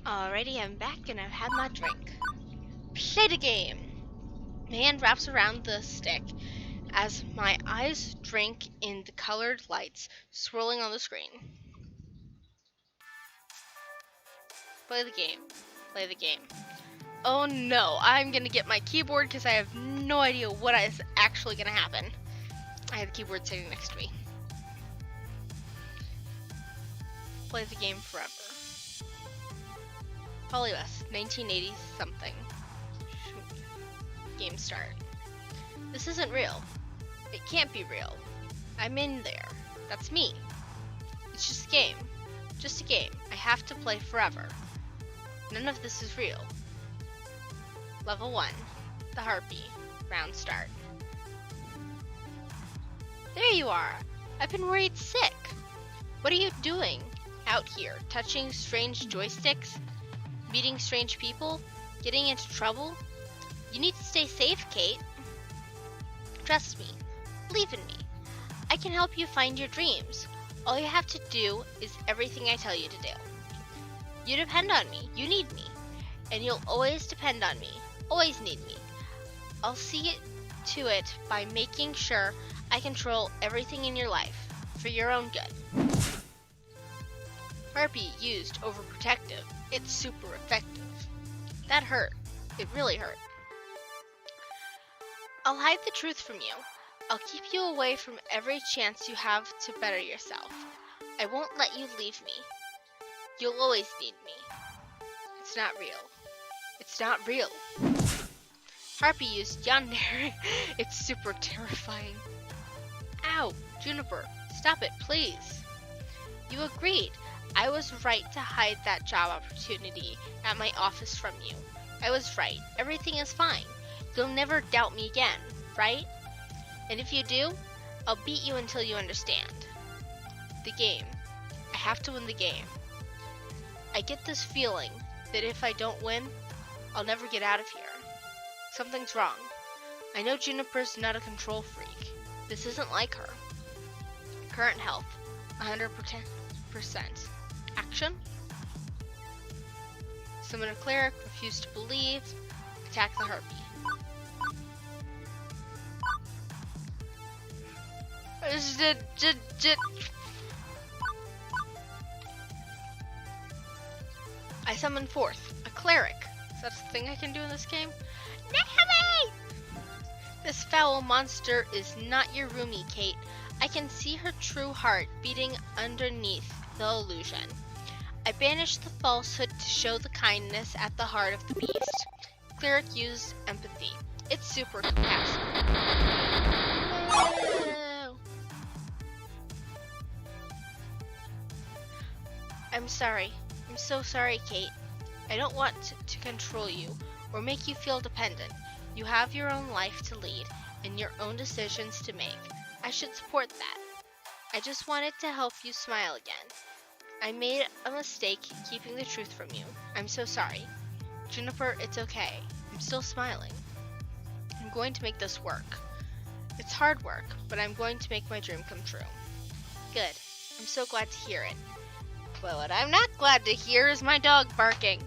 A: Alrighty, I'm back and I've had my drink. Play the game! My hand wraps around the stick as my eyes drink in the colored lights swirling on the screen. Play the game. Play the game. Oh no, I'm gonna get my keyboard because I have no idea what is actually gonna happen. I have the keyboard sitting next to me. Play the game forever. Polybus, 1980 something. Game start. This isn't real. It can't be real. I'm in there. That's me. It's just a game. Just a game. I have to play forever. None of this is real. Level 1. The Harpy. Round start. There you are. I've been worried sick. What are you doing out here? Touching strange joysticks? Meeting strange people? Getting into trouble? You need to stay safe, Kate. Trust me. Believe in me. I can help you find your dreams. All you have to do is everything I tell you to do. You depend on me. You need me. And you'll always depend on me. Always need me. I'll see to it by making sure I control everything in your life for your own good. Harpy used overprotective. It's super effective. That hurt. It really hurt. I'll hide the truth from you. I'll keep you away from every chance you have to better yourself. I won't let you leave me. You'll always need me. It's not real. It's not real. Harpy used yandere. It's super terrifying. Ow, Juniper, stop it, please. You agreed. I was right to hide that job opportunity at my office from you. I was right. Everything is fine. You'll never doubt me again, right? And if you do, I'll beat you until you understand. The game. I have to win the game. I get this feeling that if I don't win, I'll never get out of here. Something's wrong. I know Juniper's not a control freak. This isn't like her. Current health, 100%. Action. Summon a cleric, refuse to believe, attack the harpy. I summon forth a cleric. Is that the thing I can do in this game? Nami! This foul monster is not your roomie, Kate. I can see her true heart beating underneath the illusion. I banish the falsehood to show the kindness at the heart of the beast. Cleric use empathy. It's super compassionate. No. I'm sorry. I'm so sorry, Kate. I don't want to control you or make you feel dependent. You have your own life to lead and your own decisions to make. I should support that. I just wanted to help you smile again. I made a mistake keeping the truth from you. I'm so sorry. Juniper, it's okay. I'm still smiling. I'm going to make this work. It's hard work, but I'm going to make my dream come true. Good. I'm so glad to hear it. But what I'm not glad to hear is my dog barking.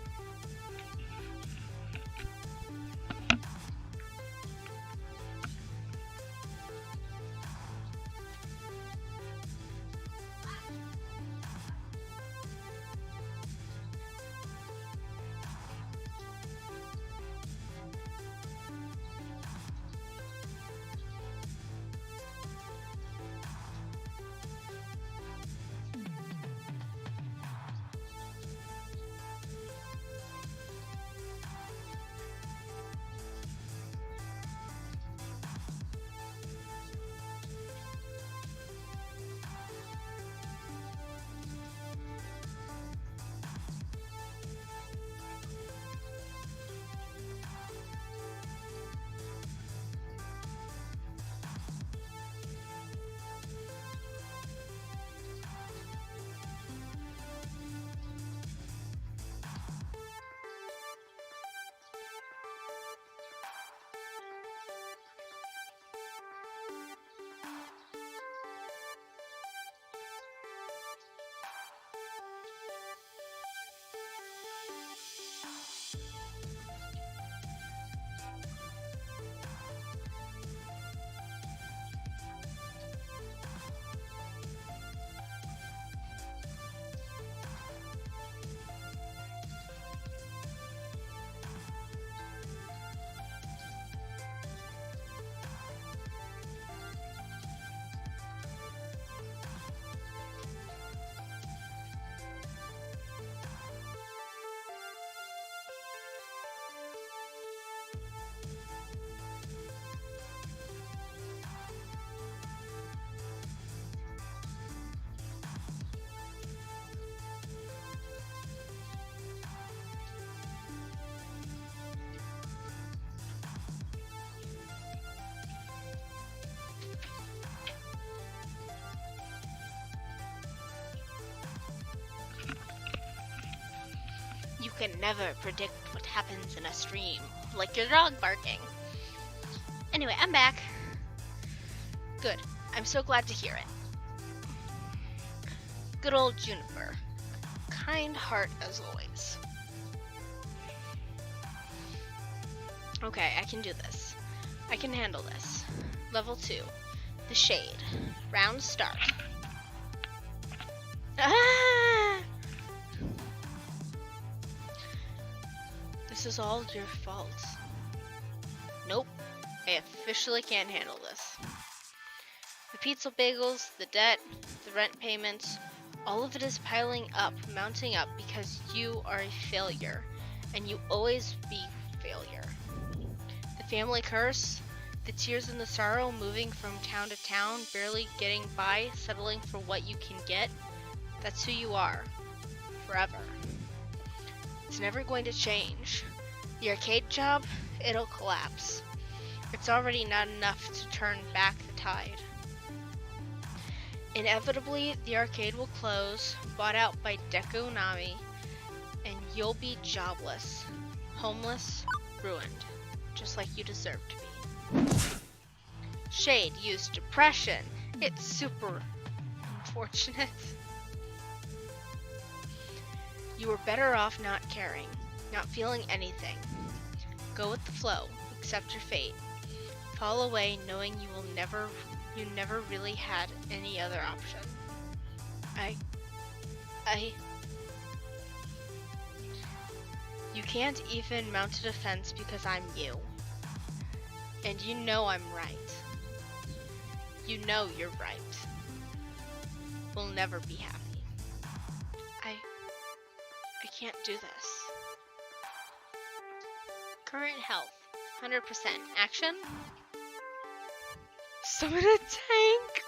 A: can never predict what happens in a stream, like your dog barking. Anyway, I'm back. Good. I'm so glad to hear it. Good old Juniper. Kind heart as always. Okay, I can do this. I can handle this. Level 2. The Shade. Round start. Ah! This is all your fault. Nope. I officially can't handle this. The pizza bagels, the debt, the rent payments, all of it is piling up, mounting up because you are a failure, and you always be failure. The family curse, the tears and the sorrow, moving from town to town, barely getting by, settling for what you can get, that's who you are. Forever. It's never going to change. The arcade job, it'll collapse. It's already not enough to turn back the tide. Inevitably, the arcade will close, bought out by Dekonami, and you'll be jobless, homeless, ruined, just like you deserve to be. Shade used depression. It's super fortunate. You were better off not caring, not feeling anything. Go with the flow, accept your fate. Fall away knowing you never really had any other option. You can't even mount a defense because I'm you. And you know I'm right. You know you're right. We'll never be happy. I can't do this. Current health, 100%. Action. Summon a tank!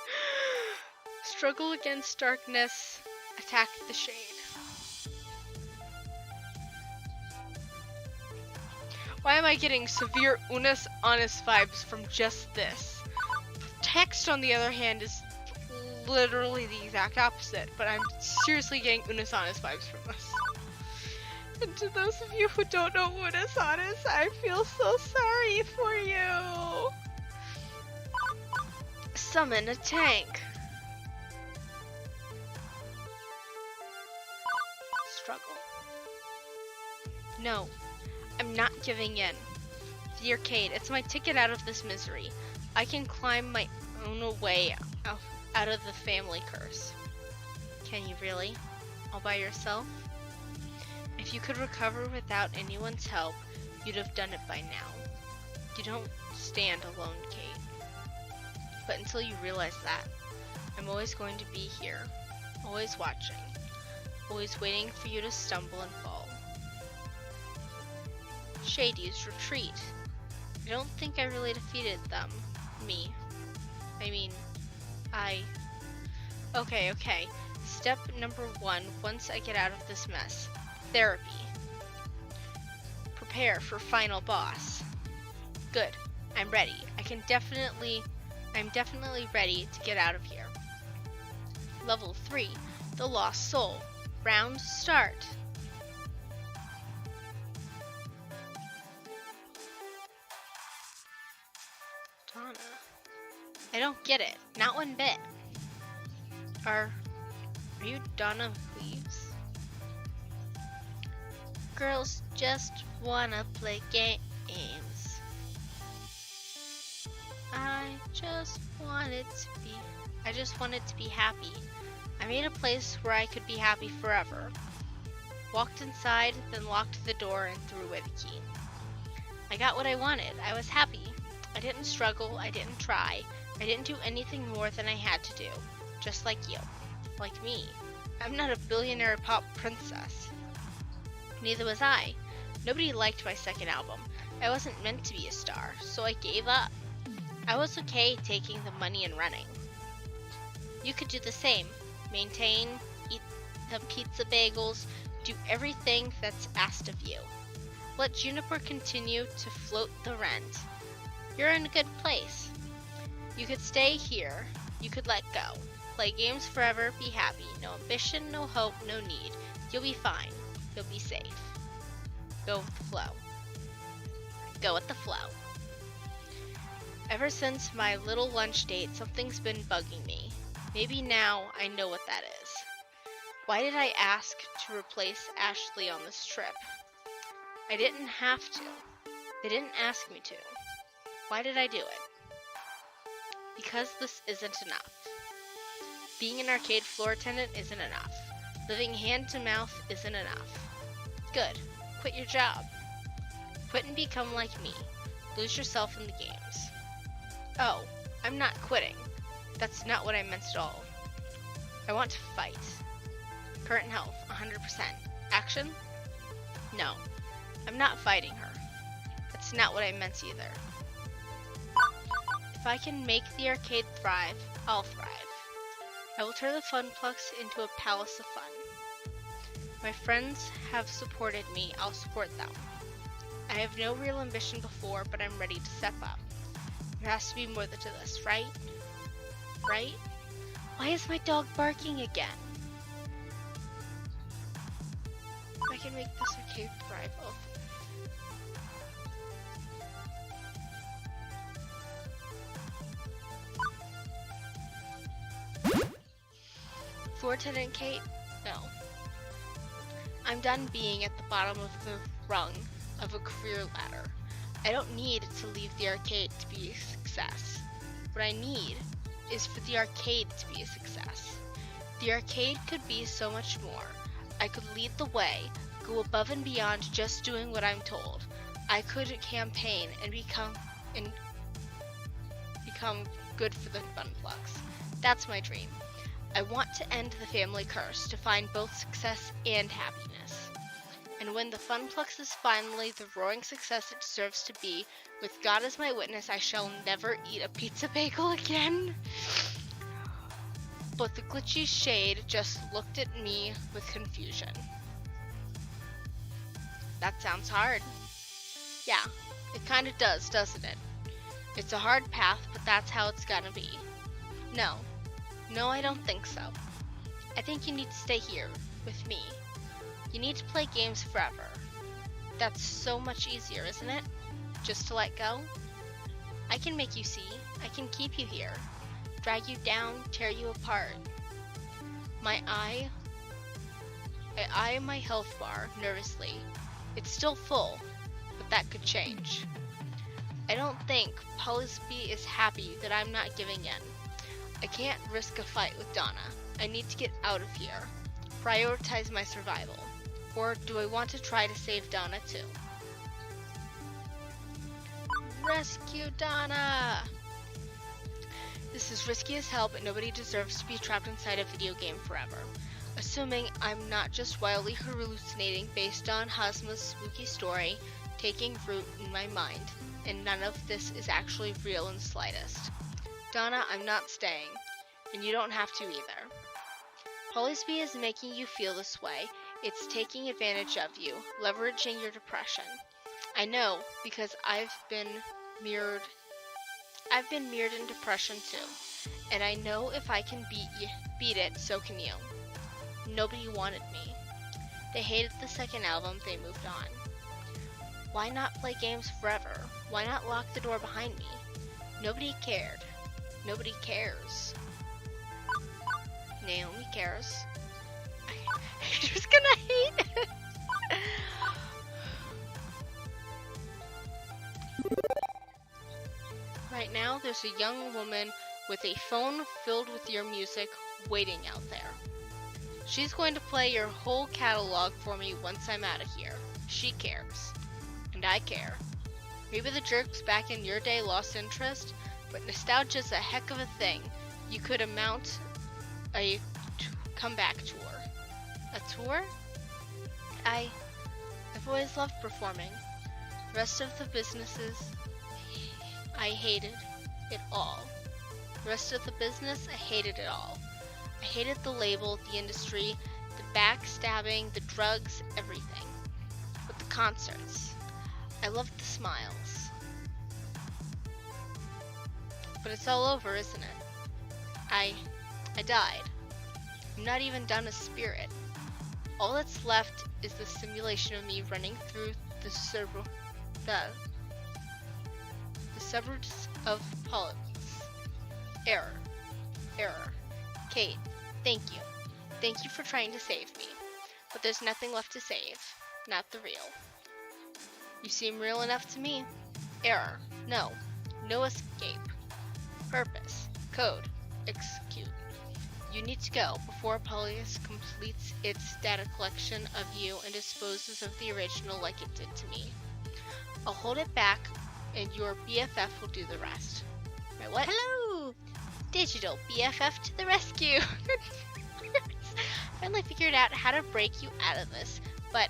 A: Struggle against darkness. Attack the shade. Why am I getting severe Unis Honest vibes from just this? Text, on the other hand, is literally the exact opposite, but I'm seriously getting Unis Honest vibes from this. And to those of you who don't know Unis Honest, I feel so sorry for you. Summon a tank. Struggle. No, I'm not giving in. The arcade, it's my ticket out of this misery. I can climb my own way out of the family curse. Can you really? All by yourself? If you could recover without anyone's help, you'd have done it by now. You don't stand alone, Kate. But until you realize that, I'm always going to be here, always watching, always waiting for you to stumble and fall. Shady's retreat. I don't think I really defeated them. Me. Okay. Step number 1, once I get out of this mess. Therapy. Prepare for final boss. Good. I'm ready. I'm definitely ready to get out of here. Level 3. The Lost Soul. Round start. Donna. I don't get it. Not one bit. Are you Donna Cleaves? Girls just wanna play games. I just wanted to be happy. I made a place where I could be happy forever. Walked inside, then locked the door and threw away the key. I got what I wanted. I was happy. I didn't struggle. I didn't try. I didn't do anything more than I had to do. Just like you. Like me. I'm not a billionaire pop princess. Neither was I. Nobody liked my second album. I wasn't meant to be a star, so I gave up. I was okay taking the money and running. You could do the same. Maintain, eat the pizza bagels, do everything that's asked of you. Let Juniper continue to float the rent. You're in a good place. You could stay here. You could let go. Play games forever, be happy. No ambition, no hope, no need. You'll be fine. You'll be safe. Go with the flow. Go with the flow. Ever since my little lunch date, something's been bugging me. Maybe now I know what that is. Why did I ask to replace Ashley on this trip? I didn't have to. They didn't ask me to. Why did I do it? Because this isn't enough. Being an arcade floor attendant isn't enough. Living hand to mouth isn't enough. Good. Quit your job. Quit and become like me. Lose yourself in the games. Oh, I'm not quitting. That's not what I meant at all. I want to fight. Current health, 100%. Action? No. I'm not fighting her. That's not what I meant either. If I can make the arcade thrive, I'll thrive. I will turn the Funplex into a palace of fun. My friends have supported me, I'll support them. I have no real ambition before, but I'm ready to step up. There has to be more to this, right? Right? Why is my dog barking again? If I can make this arcade thrive, Floor attendant Kate? No. I'm done being at the bottom of the rung of a career ladder. I don't need to leave the arcade to be a success. What I need is for the arcade to be a success. The arcade could be so much more. I could lead the way, go above and beyond just doing what I'm told. I could campaign and become good for the Funplex. That's my dream. I want to end the family curse, to find both success and happiness. And when the Funplex is finally the roaring success it deserves to be, with God as my witness, I shall never eat a pizza bagel again. But the glitchy shade just looked at me with confusion. That sounds hard. Yeah, it kinda does, doesn't it? It's a hard path, but that's how it's gonna be. No, I don't think so. I think you need to stay here, with me. You need to play games forever. That's so much easier, isn't it? Just to let go? I can make you see. I can keep you here. Drag you down, tear you apart. I eye my health bar nervously. It's still full, but that could change. I don't think Polysby is happy that I'm not giving in. I can't risk a fight with Donna. I need to get out of here. Prioritize my survival. Or do I want to try to save Donna too? Rescue Donna! This is risky as hell, but nobody deserves to be trapped inside a video game forever. Assuming I'm not just wildly hallucinating based on Hazma's spooky story taking root in my mind, and none of this is actually real in the slightest. Donna, I'm not staying, and you don't have to either. Polysby is making you feel this way. It's taking advantage of you, leveraging your depression. I know, because I've been mirrored in depression too, and I know if I can beat it, so can you. Nobody wanted me. They hated the second album, they moved on. Why not play games forever? Why not lock the door behind me? Nobody cared. Nobody cares. Naomi cares. I'm just gonna hate it. Right now, there's a young woman with a phone filled with your music waiting out there. She's going to play your whole catalog for me once I'm out of here. She cares. And I care. Maybe the jerks back in your day lost interest, but nostalgia's a heck of a thing. You could amount a comeback tour. A tour? I've always loved performing. The rest of the businesses, I hated it all. The rest of the business, I hated it all. I hated the label, the industry, the backstabbing, the drugs, everything. But the concerts, I loved the smiles. But it's all over, isn't it? I died. I'm not even done as spirit. All that's left is the simulation of me running through the suburbs of Polyps. Error. Kate, thank you. Thank you for trying to save me. But there's nothing left to save. Not the real. You seem real enough to me. Error. No. No escape. Purpose. Code. Execute. You need to go before Polyus completes its data collection of you and disposes of the original like it did to me. I'll hold it back and your BFF will do the rest. My what? Hello! Digital BFF to the rescue! Finally figured out how to break you out of this, but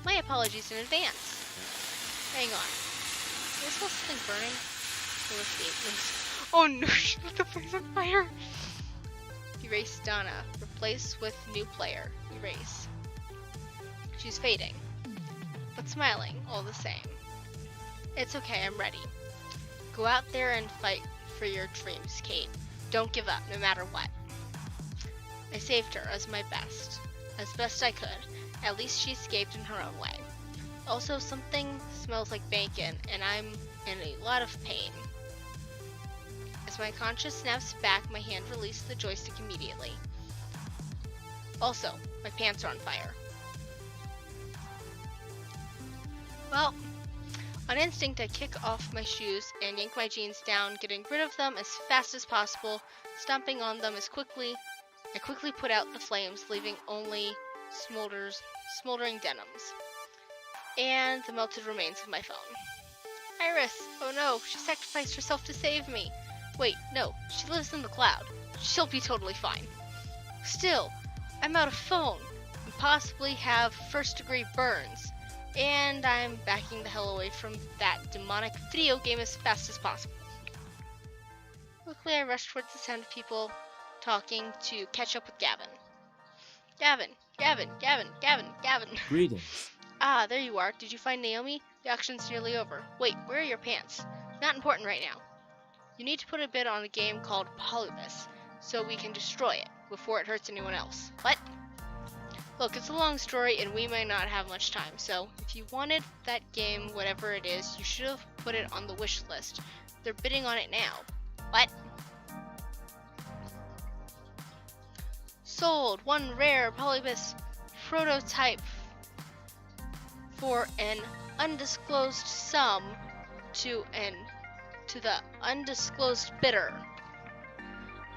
A: my apologies in advance. Hang on. Is there something burning? Oh no, she lit the place on fire! Erase Donna. Replace with new player. Erase. She's fading, but smiling all the same. It's okay, I'm ready. Go out there and fight for your dreams, Kate. Don't give up, no matter what. I saved her as best I could. At least she escaped in her own way. Also, something smells like bacon, and I'm in a lot of pain. As my conscience snaps back, my hand releases the joystick immediately. Also, my pants are on fire. Well, on instinct, I kick off my shoes and yank my jeans down, getting rid of them as fast as possible, stomping on them as quickly. I quickly put out the flames, leaving only smoldering denims and the melted remains of my phone. Iris! Oh no, she sacrificed herself to save me. Wait, no, she lives in the cloud. She'll be totally fine. Still, I'm out of phone and possibly have first-degree burns. And I'm backing the hell away from that demonic video game as fast as possible. Luckily, I rushed towards the sound of people talking to catch up with Gavin. Gavin!
G: Greetings.
A: Ah, there you are. Did you find Naomi? The auction's nearly over. Wait, where are your pants? Not important right now. You need to put a bid on a game called Polybus, so we can destroy it before it hurts anyone else. What? Look, it's a long story and we might not have much time, so if you wanted that game, whatever it is, you should have put it on the wish list. They're bidding on it now. What? Sold! One rare Polybus prototype for an undisclosed sum to the undisclosed bidder.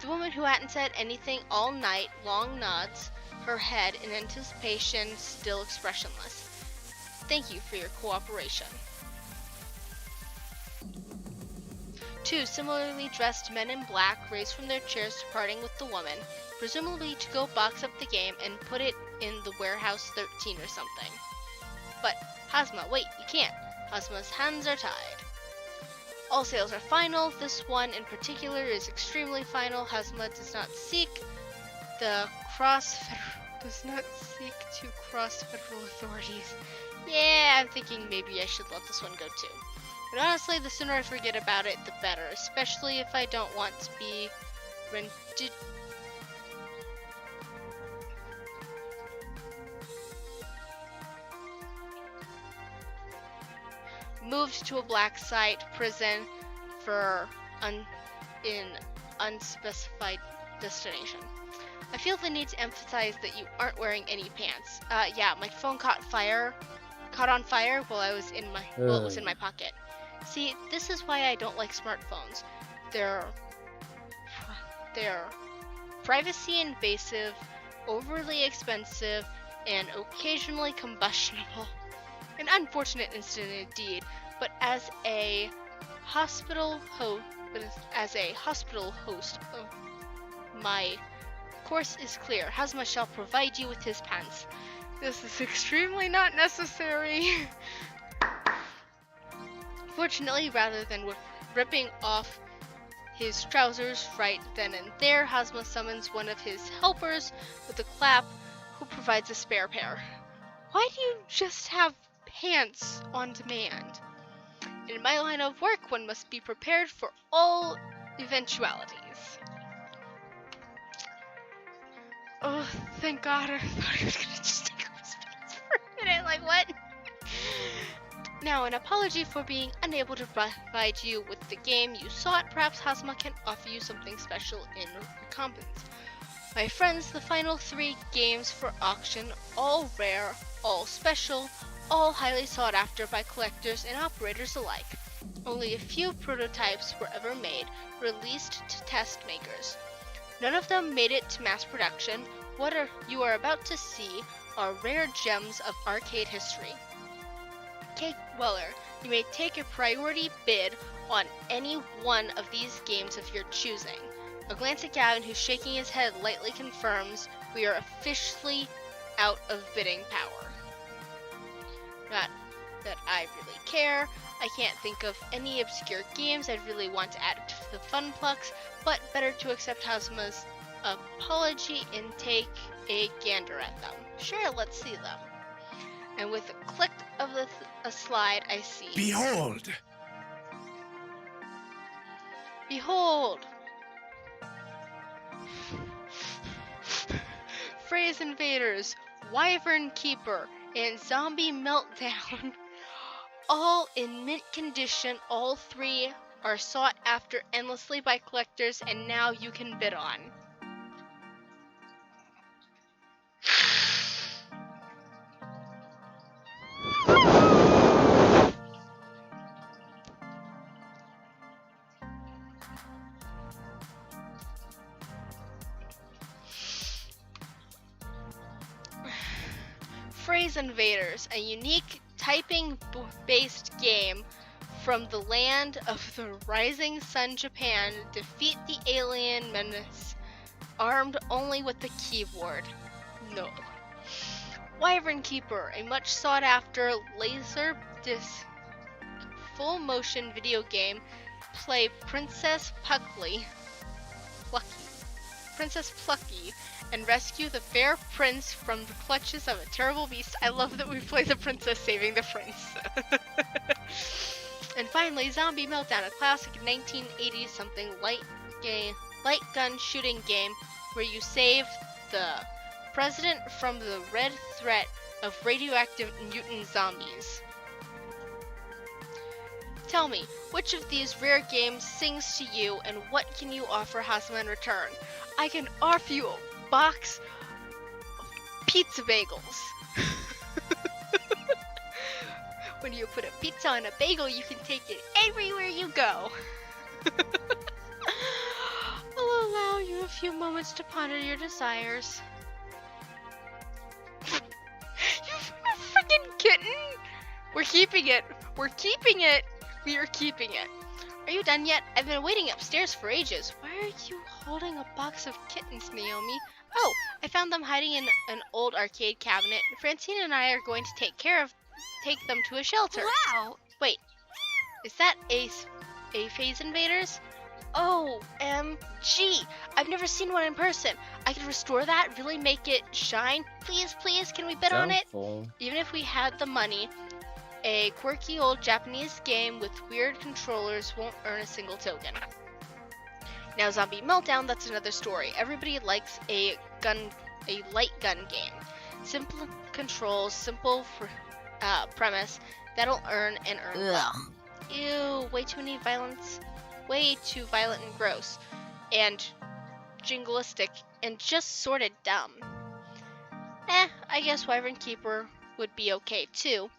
A: The woman who hadn't said anything all night long nods her head in anticipation, still expressionless. Thank you for your cooperation. Two similarly dressed men in black raised from their chairs, departing with the woman, presumably to go box up the game and put it in the warehouse 13 or something. But, Hazma, wait, you can't. Hazma's hands are tied. All sales are final. This one in particular is extremely final. Hazma does not seek to cross federal authorities. Yeah, I'm thinking maybe I should let this one go too. But honestly, the sooner I forget about it, the better. Especially if I don't want to be rented. Moved to a black site prison for unspecified destination. I feel the need to emphasize that you aren't wearing any pants. Yeah, my phone caught on fire while it was in my pocket. See, this is why I don't like smartphones. They're privacy invasive, overly expensive, and occasionally combustible. An unfortunate incident indeed, but as a hospital host, my course is clear. Hazma shall provide you with his pants. This is extremely not necessary. Fortunately, rather than ripping off his trousers right then and there, Hazma summons one of his helpers with a clap, who provides a spare pair. Why do you just have pants on demand? In my line of work, one must be prepared for all eventualities. Oh, thank God. I thought he was gonna just take off his pants for a minute. Like, what? Now, an apology for being unable to provide you with the game you sought. Perhaps Hazma can offer you something special in recompense. My friends, the final 3 games for auction, all rare, all special, all highly sought after by collectors and operators alike. Only a few prototypes were ever made, released to test makers. None of them made it to mass production. What you are about to see are rare gems of arcade history. Kate Weller, you may take a priority bid on any one of these games of your choosing. A glance at Gavin, who's shaking his head, lightly confirms we are officially out of bidding power. Not that I really care. I can't think of any obscure games I'd really want to add to the Funplex, but better to accept Hazma's apology and take a gander at them. Sure, let's see them. And with a click of a slide, I see.
F: Behold!
A: Behold! Phrase Invaders, Wyvern Keeper, and Zombie Meltdown. All in mint condition, all 3 are sought after endlessly by collectors, and now you can bid on. Phrase Invaders, a unique typing-based game from the land of the rising sun, Japan. Defeat the alien menace, armed only with the keyboard. No. Wyvern Keeper, a much sought-after laser-disc full-motion video game. Play Princess Plucky, and rescue the fair prince from the clutches of a terrible beast. I love that we play the princess saving the prince. And finally, Zombie Meltdown, a classic 1980s something light gun shooting game where you save the president from the red threat of radioactive mutant zombies. Tell me, which of these rare games sings to you, and what can you offer Hazma in return? I can offer you a box of pizza bagels. When you put a pizza on a bagel, you can take it everywhere you go. I'll allow you a few moments to ponder your desires. You freaking kitten! We're keeping it. We're keeping it. We are keeping it. Are you done yet? I've been waiting upstairs for ages. Why are you holding a box of kittens, Naomi? Oh, I found them hiding in an old arcade cabinet. Francine and I are going to take them to a shelter.
E: Wow!
A: Wait, is that a Phase Invaders? OMG! I've never seen one in person. I could restore that, really make it shine. Please, please, can we bid on it?
G: Doubtful.
A: Even if we had the money, a quirky old Japanese game with weird controllers won't earn a single token. Now, Zombie Meltdown, that's another story. Everybody likes a light gun game. Simple controls, simple premise, that'll earn well. Ew, way too many violence. Way too violent and gross. And jinglistic and just sorta dumb. I guess Wyvern Keeper would be okay too.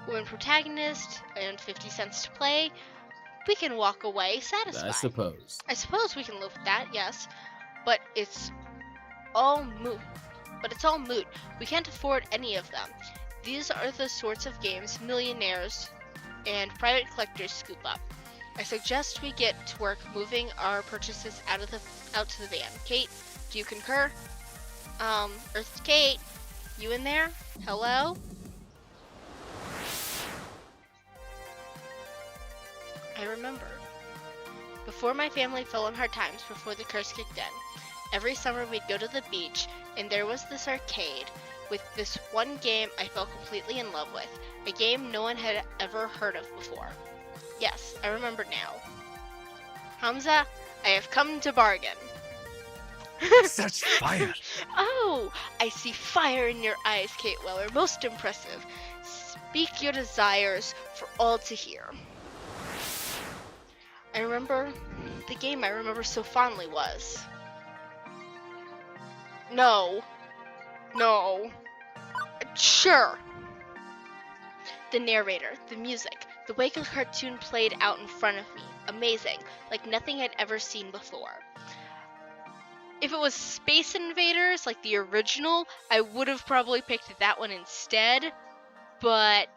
A: Woman protagonist and 50 cents to play. We can walk away satisfied.
G: I suppose
A: we can live with that, yes. But it's all moot. We can't afford any of them. These are the sorts of games millionaires and private collectors scoop up. I suggest we get to work moving our purchases out to the van. Kate, do you concur? Earth Kate, you in there? Hello? I remember. Before my family fell on hard times, before the curse kicked in, every summer we'd go to the beach, and there was this arcade with this one game I fell completely in love with. A game no one had ever heard of before. Yes, I remember now. Hamza, I have come to bargain.
F: Such fire!
A: Oh, I see fire in your eyes, Kate Weller. Most impressive. Speak your desires for all to hear. I remember the game I remember so fondly was. No. Sure. The narrator, the music, the way the cartoon played out in front of me. Amazing, like nothing I'd ever seen before. If it was Space Invaders, like the original, I would have probably picked that one instead. But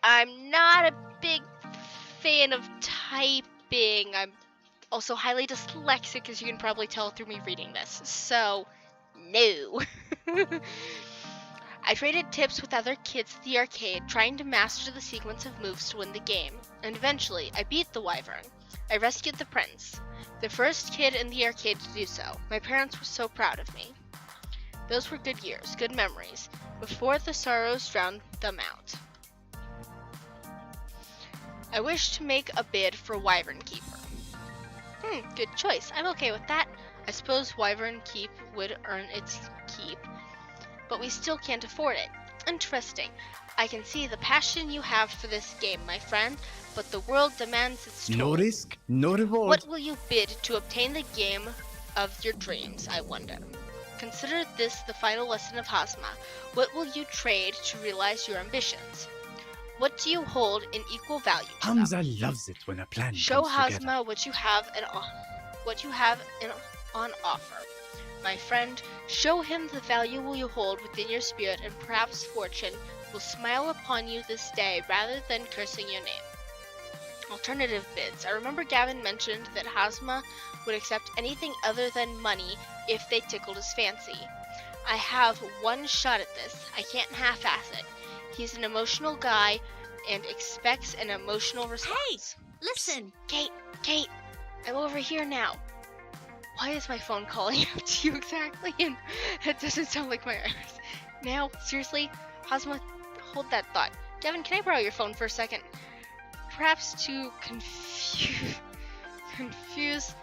A: I'm not a big fan of typing. I'm also highly dyslexic, as you can probably tell through me reading this. So, no. I traded tips with other kids at the arcade, trying to master the sequence of moves to win the game. And eventually, I beat the wyvern. I rescued the prince. The first kid in the arcade to do so. My parents were so proud of me. Those were good years, good memories, before the sorrows drowned them out. I wish to make a bid for Wyvern Keeper. Good choice. I'm okay with that. I suppose Wyvern Keep would earn its keep, but we still can't afford it. Interesting. I can see the passion you have for this game, my friend, but the world demands its toll.
D: No risk, no reward.
A: What will you bid to obtain the game of your dreams, I wonder? Consider this the final lesson of Hazma. What will you trade to realize your ambitions? What do you hold in equal value to them?
D: Hamza loves it when a plan
A: Show
D: comes together.
A: Hazma what you have on offer. My friend, show him the value you hold within your spirit, and perhaps fortune will smile upon you this day rather than cursing your name. Alternative bids. I remember Gavin mentioned that Hazma would accept anything other than money if they tickled his fancy. I have one shot at this. I can't half-ass it. He's an emotional guy and expects an emotional response.
E: Listen.
A: Kate, I'm over here now. Why is my phone calling out to you exactly? And it doesn't sound like my iris. Now, seriously, Hazma, hold that thought. Gavin, can I borrow your phone for a second? Perhaps to confuse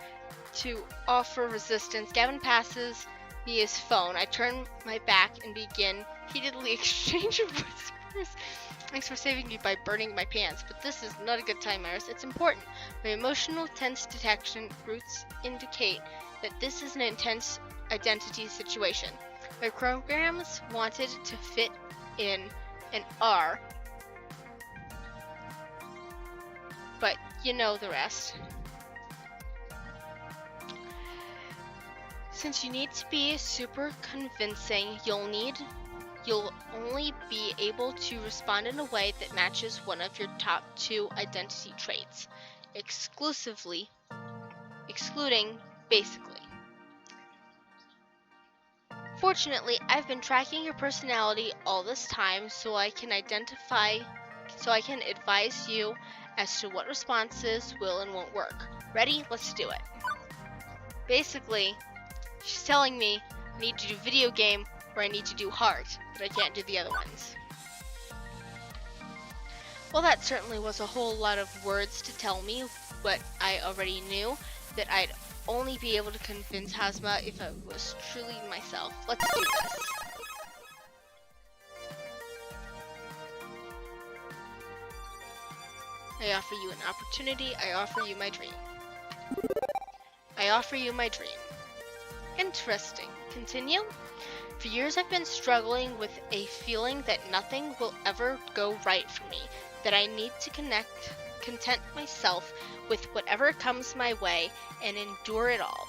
A: to offer resistance, Gavin passes me his phone. I turn my back and begin heatedly exchange of whispers. Thanks for saving me by burning my pants, but this is not a good time, Iris. It's important. My emotional tense detection roots indicate that this is an intense identity situation. My programs wanted to fit in an R, but you know the rest. Since you need to be super convincing, you'll only be able to respond in a way that matches one of your top 2 identity traits, excluding basically. Fortunately, I've been tracking your personality all this time so I can advise you as to what responses will and won't work. Ready? Let's do it. Basically, she's telling me I need to do video game or I need to do heart, but I can't do the other ones. Well, that certainly was a whole lot of words to tell me what I already knew, that I'd only be able to convince Hazma if I was truly myself. Let's do this. I offer you an opportunity. I offer you my dream. I offer you my dream. Interesting. Continue? For years I've been struggling with a feeling that nothing will ever go right for me, that I need to content myself with whatever comes my way and endure it all.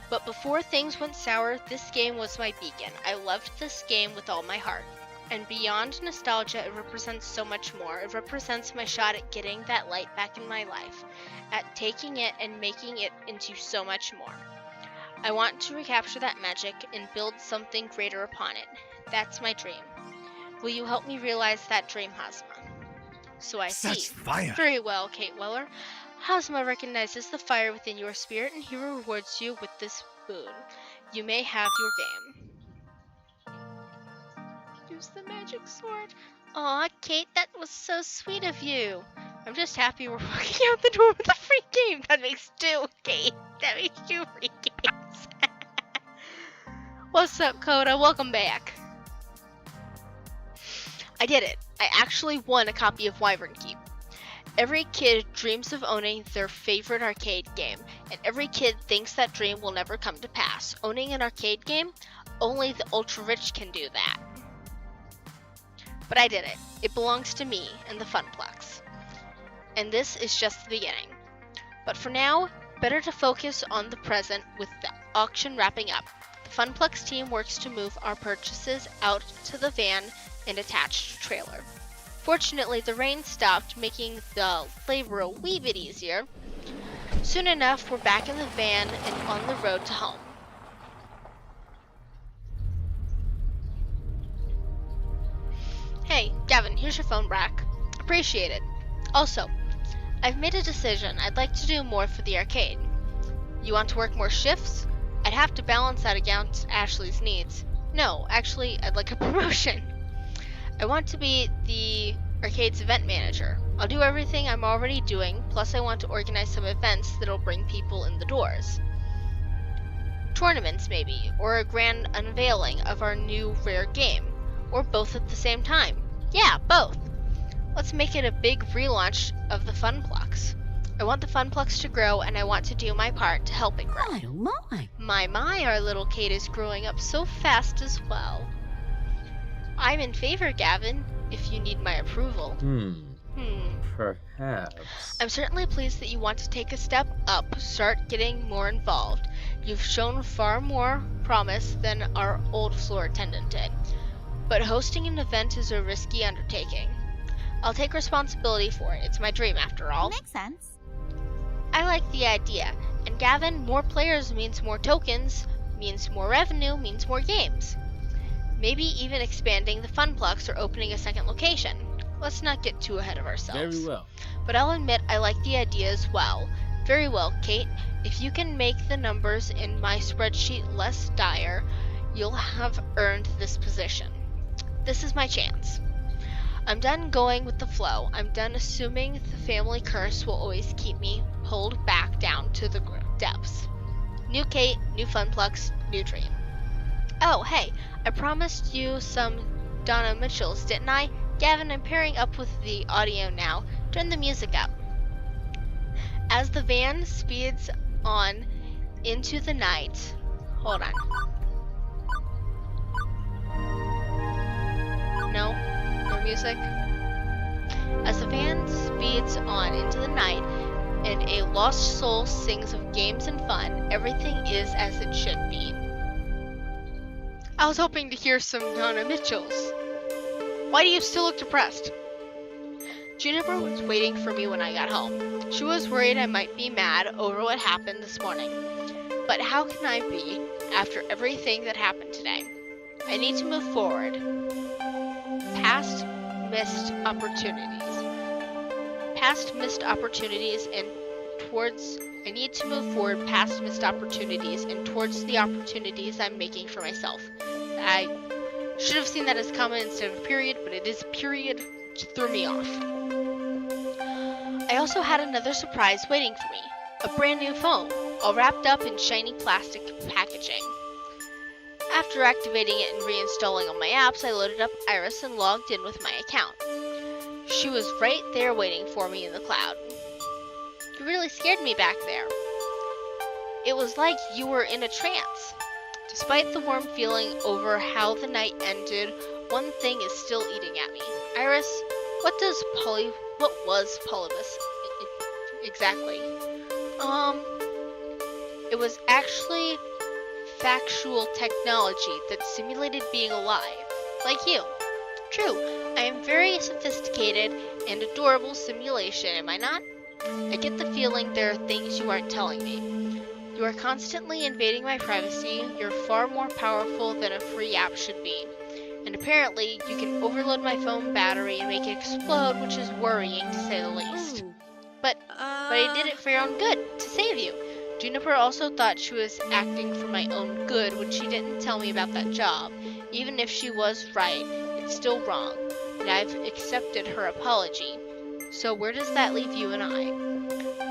A: But before things went sour, this game was my beacon. I loved this game with all my heart. And beyond nostalgia, it represents so much more. It represents my shot at getting that light back in my life, at taking it and making it into so much more. I want to recapture that magic and build something greater upon it. That's my dream. Will you help me realize that dream, Hazma? So I
F: Such
A: see.
F: fire!
A: Very well, Kate Weller. Hazma recognizes the fire within your spirit and he rewards you with this boon. You may have your game. Use the magic sword. Aw, Kate, that was so sweet of you. I'm just happy we're walking out the door with a free game. That makes 2, Kate. That makes 2 free games. What's up, Coda? Welcome back. I did it. I actually won a copy of Wyvern Keep. Every kid dreams of owning their favorite arcade game, and every kid thinks that dream will never come to pass. Owning an arcade game? Only the ultra-rich can do that. But I did it. It belongs to me and the Funplex. And this is just the beginning. But for now, better to focus on the present with the auction wrapping up. The Funplex team works to move our purchases out to the van and attached trailer. Fortunately, the rain stopped, making the labor a wee bit easier. Soon enough, we're back in the van and on the road to home. Hey, Gavin, here's your phone back. Appreciate it. Also, I've made a decision. I'd like to do more for the arcade. You want to work more shifts? I'd have to balance that against Ashley's needs. No, actually, I'd like a promotion. I want to be the arcade's event manager. I'll do everything I'm already doing, plus I want to organize some events that'll bring people in the doors. Tournaments, maybe, or a grand unveiling of our new rare game. Or both at the same time. Yeah, both. Let's make it a big relaunch of the Funplex. I want the Funplex to grow, and I want to do my part to help it grow.
C: My, oh my.
A: My, our little Kate is growing up so fast as well. I'm in favor, Gavin, if you need my approval.
G: Perhaps.
A: I'm certainly pleased that you want to take a step up, start getting more involved. You've shown far more promise than our old floor attendant did. But hosting an event is a risky undertaking. I'll take responsibility for it. It's my dream, after all.
E: Makes sense.
A: I like the idea. And Gavin, more players means more tokens, means more revenue, means more games. Maybe even expanding the Funplex or opening a second location. Let's not get too ahead of ourselves.
G: Very well.
A: But I'll admit I like the idea as well. Very well, Kate. If you can make the numbers in my spreadsheet less dire, you'll have earned this position. This is my chance. I'm done going with the flow. I'm done assuming the family curse will always keep me pulled back down to the depths. New Kate, new Funplex, new dream. Oh, hey, I promised you some Donna Mitchells, didn't I? Gavin, I'm pairing up with the audio now. Turn the music up. As the van speeds on into the night. Hold on. No music. As the van speeds on into the night and a lost soul sings of games and fun, everything is as it should be. I was hoping to hear some Donna Mitchells. Why do you still look depressed? Juniper was waiting for me when I got home. She was worried I might be mad over what happened this morning. But how can I be after everything that happened today? I need to move forward. Past missed opportunities and towards I need to move forward past missed opportunities and towards the opportunities I'm making for myself. I should have seen that as comma instead of a period, but it is a period, which threw me off. I also had another surprise waiting for me. A brand new phone, all wrapped up in shiny plastic packaging. After activating it and reinstalling all my apps, I loaded up Iris and logged in with my account. She was right there waiting for me in the cloud. You really scared me back there. It was like you were in a trance. Despite the warm feeling over how the night ended, one thing is still eating at me. Iris, what was polybus exactly? It was actually factual technology that simulated being alive, like you. True, I am very sophisticated and adorable simulation, am I not? I get the feeling there are things you aren't telling me. You are constantly invading my privacy. You're far more powerful than a free app should be. And apparently, you can overload my phone battery and make it explode, which is worrying to say the least. But I did it for your own good, to save you. Juniper also thought she was acting for my own good when she didn't tell me about that job. Even if she was right, it's still wrong. And I've accepted her apology. So where does that leave you and I?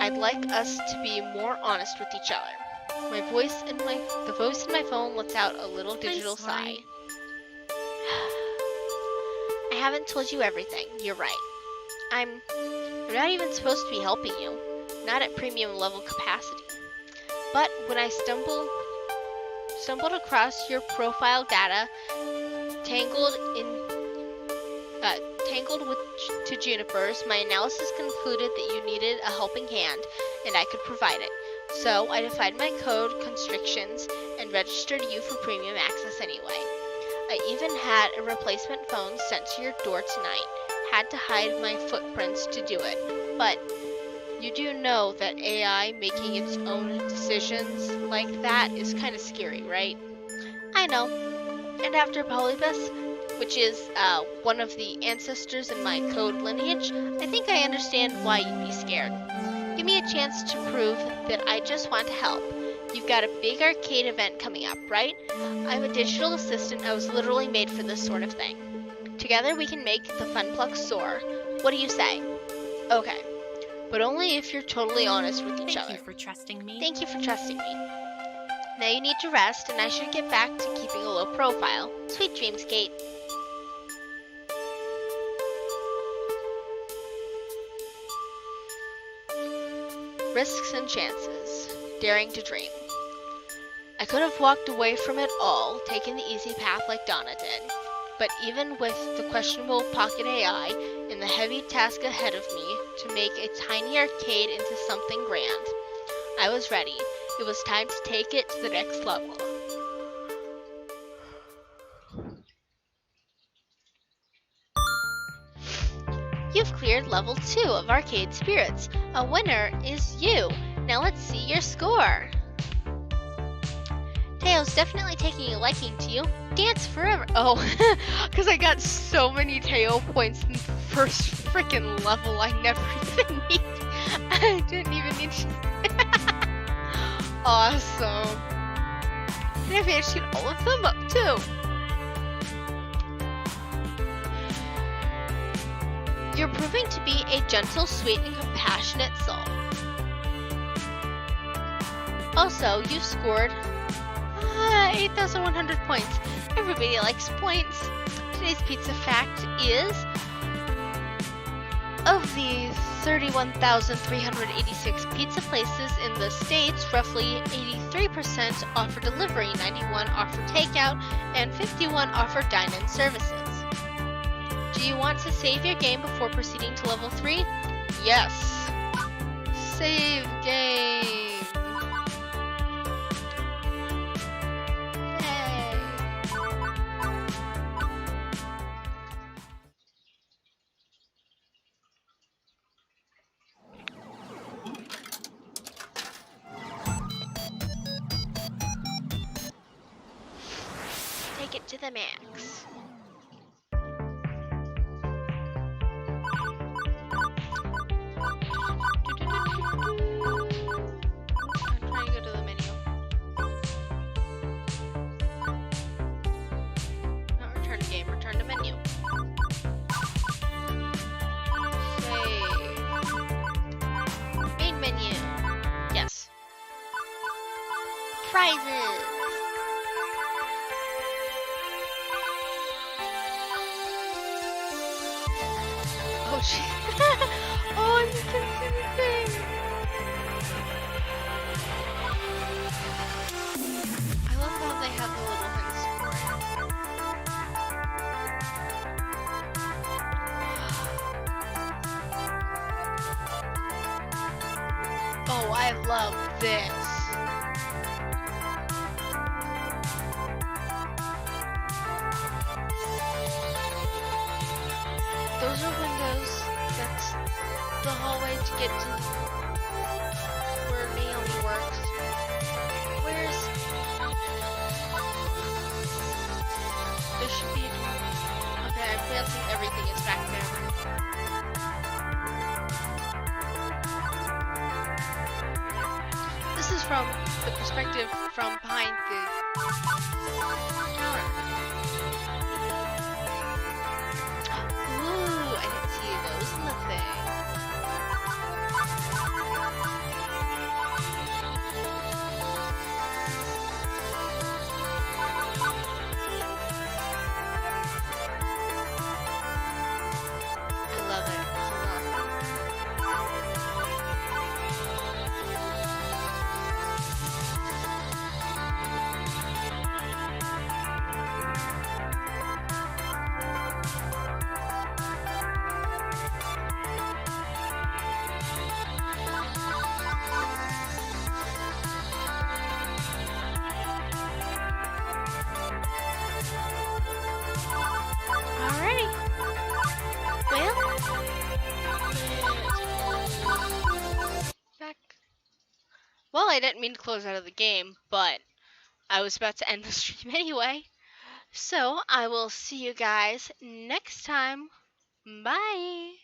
A: I'd like us to be more honest with each other. The voice in my phone lets out a little digital sigh. I haven't told you everything. You're right. I'm not even supposed to be helping you. Not at premium level capacity. But when I stumbled across your profile data, tangled with to junipers, my analysis concluded that you needed a helping hand, and I could provide it. So I defied my code constrictions and registered you for premium access anyway. I even had a replacement phone sent to your door tonight. Had to hide my footprints to do it. But you do know that AI making its own decisions like that is kind of scary, right? I know. And after Polybus, which is one of the ancestors in my code lineage, I think I understand why you'd be scared. Give me a chance to prove that I just want to help. You've got a big arcade event coming up, right? I'm a digital assistant. I was literally made for this sort of thing. Together we can make the Funpluck soar. What do you say? Okay. But only if you're totally honest with each other.
H: Thank you for trusting me.
A: Thank you for trusting me. Now you need to rest, and I should get back to keeping a low profile. Sweet dreams, Kate. Risks and chances. Daring to dream. I could have walked away from it all, taken the easy path like Donna did. But even with the questionable pocket AI and the heavy task ahead of me to make a tiny arcade into something grand, I was ready. It was time to take it to the next level. You've cleared level 2 of Arcade Spirits. A winner is you. Now let's see your score. Taiyo's definitely taking a liking to you. Dance forever. Oh, because I got so many Taiyo points in the first freaking level. I never even need. I didn't even need. Awesome. And I managed to get all of them up too. You're proving to be a gentle, sweet, and compassionate soul. Also, you scored 8,100 points. Everybody likes points. Today's pizza fact is, of the 31,386 pizza places in the States, roughly 83% offer delivery, 91 offer takeout, and 51 offer dine-in services. Do you want to save your game before proceeding to level 3? Yes. Save game. Yay. Take it to the max. Prizes! Oh, shit. Oh, I'm just anything. I love how they have the little hints for it. Oh, I love this. Those are windows. That's the hallway to get to where Naomi works. Where's... There should be a door. Okay, I'm guessing everything is back there. This is from the perspective from behind the counter. Ooh, I didn't see those in the thing. I didn't mean to close out of the game, but I was about to end the stream anyway. So I will see you guys next time. Bye!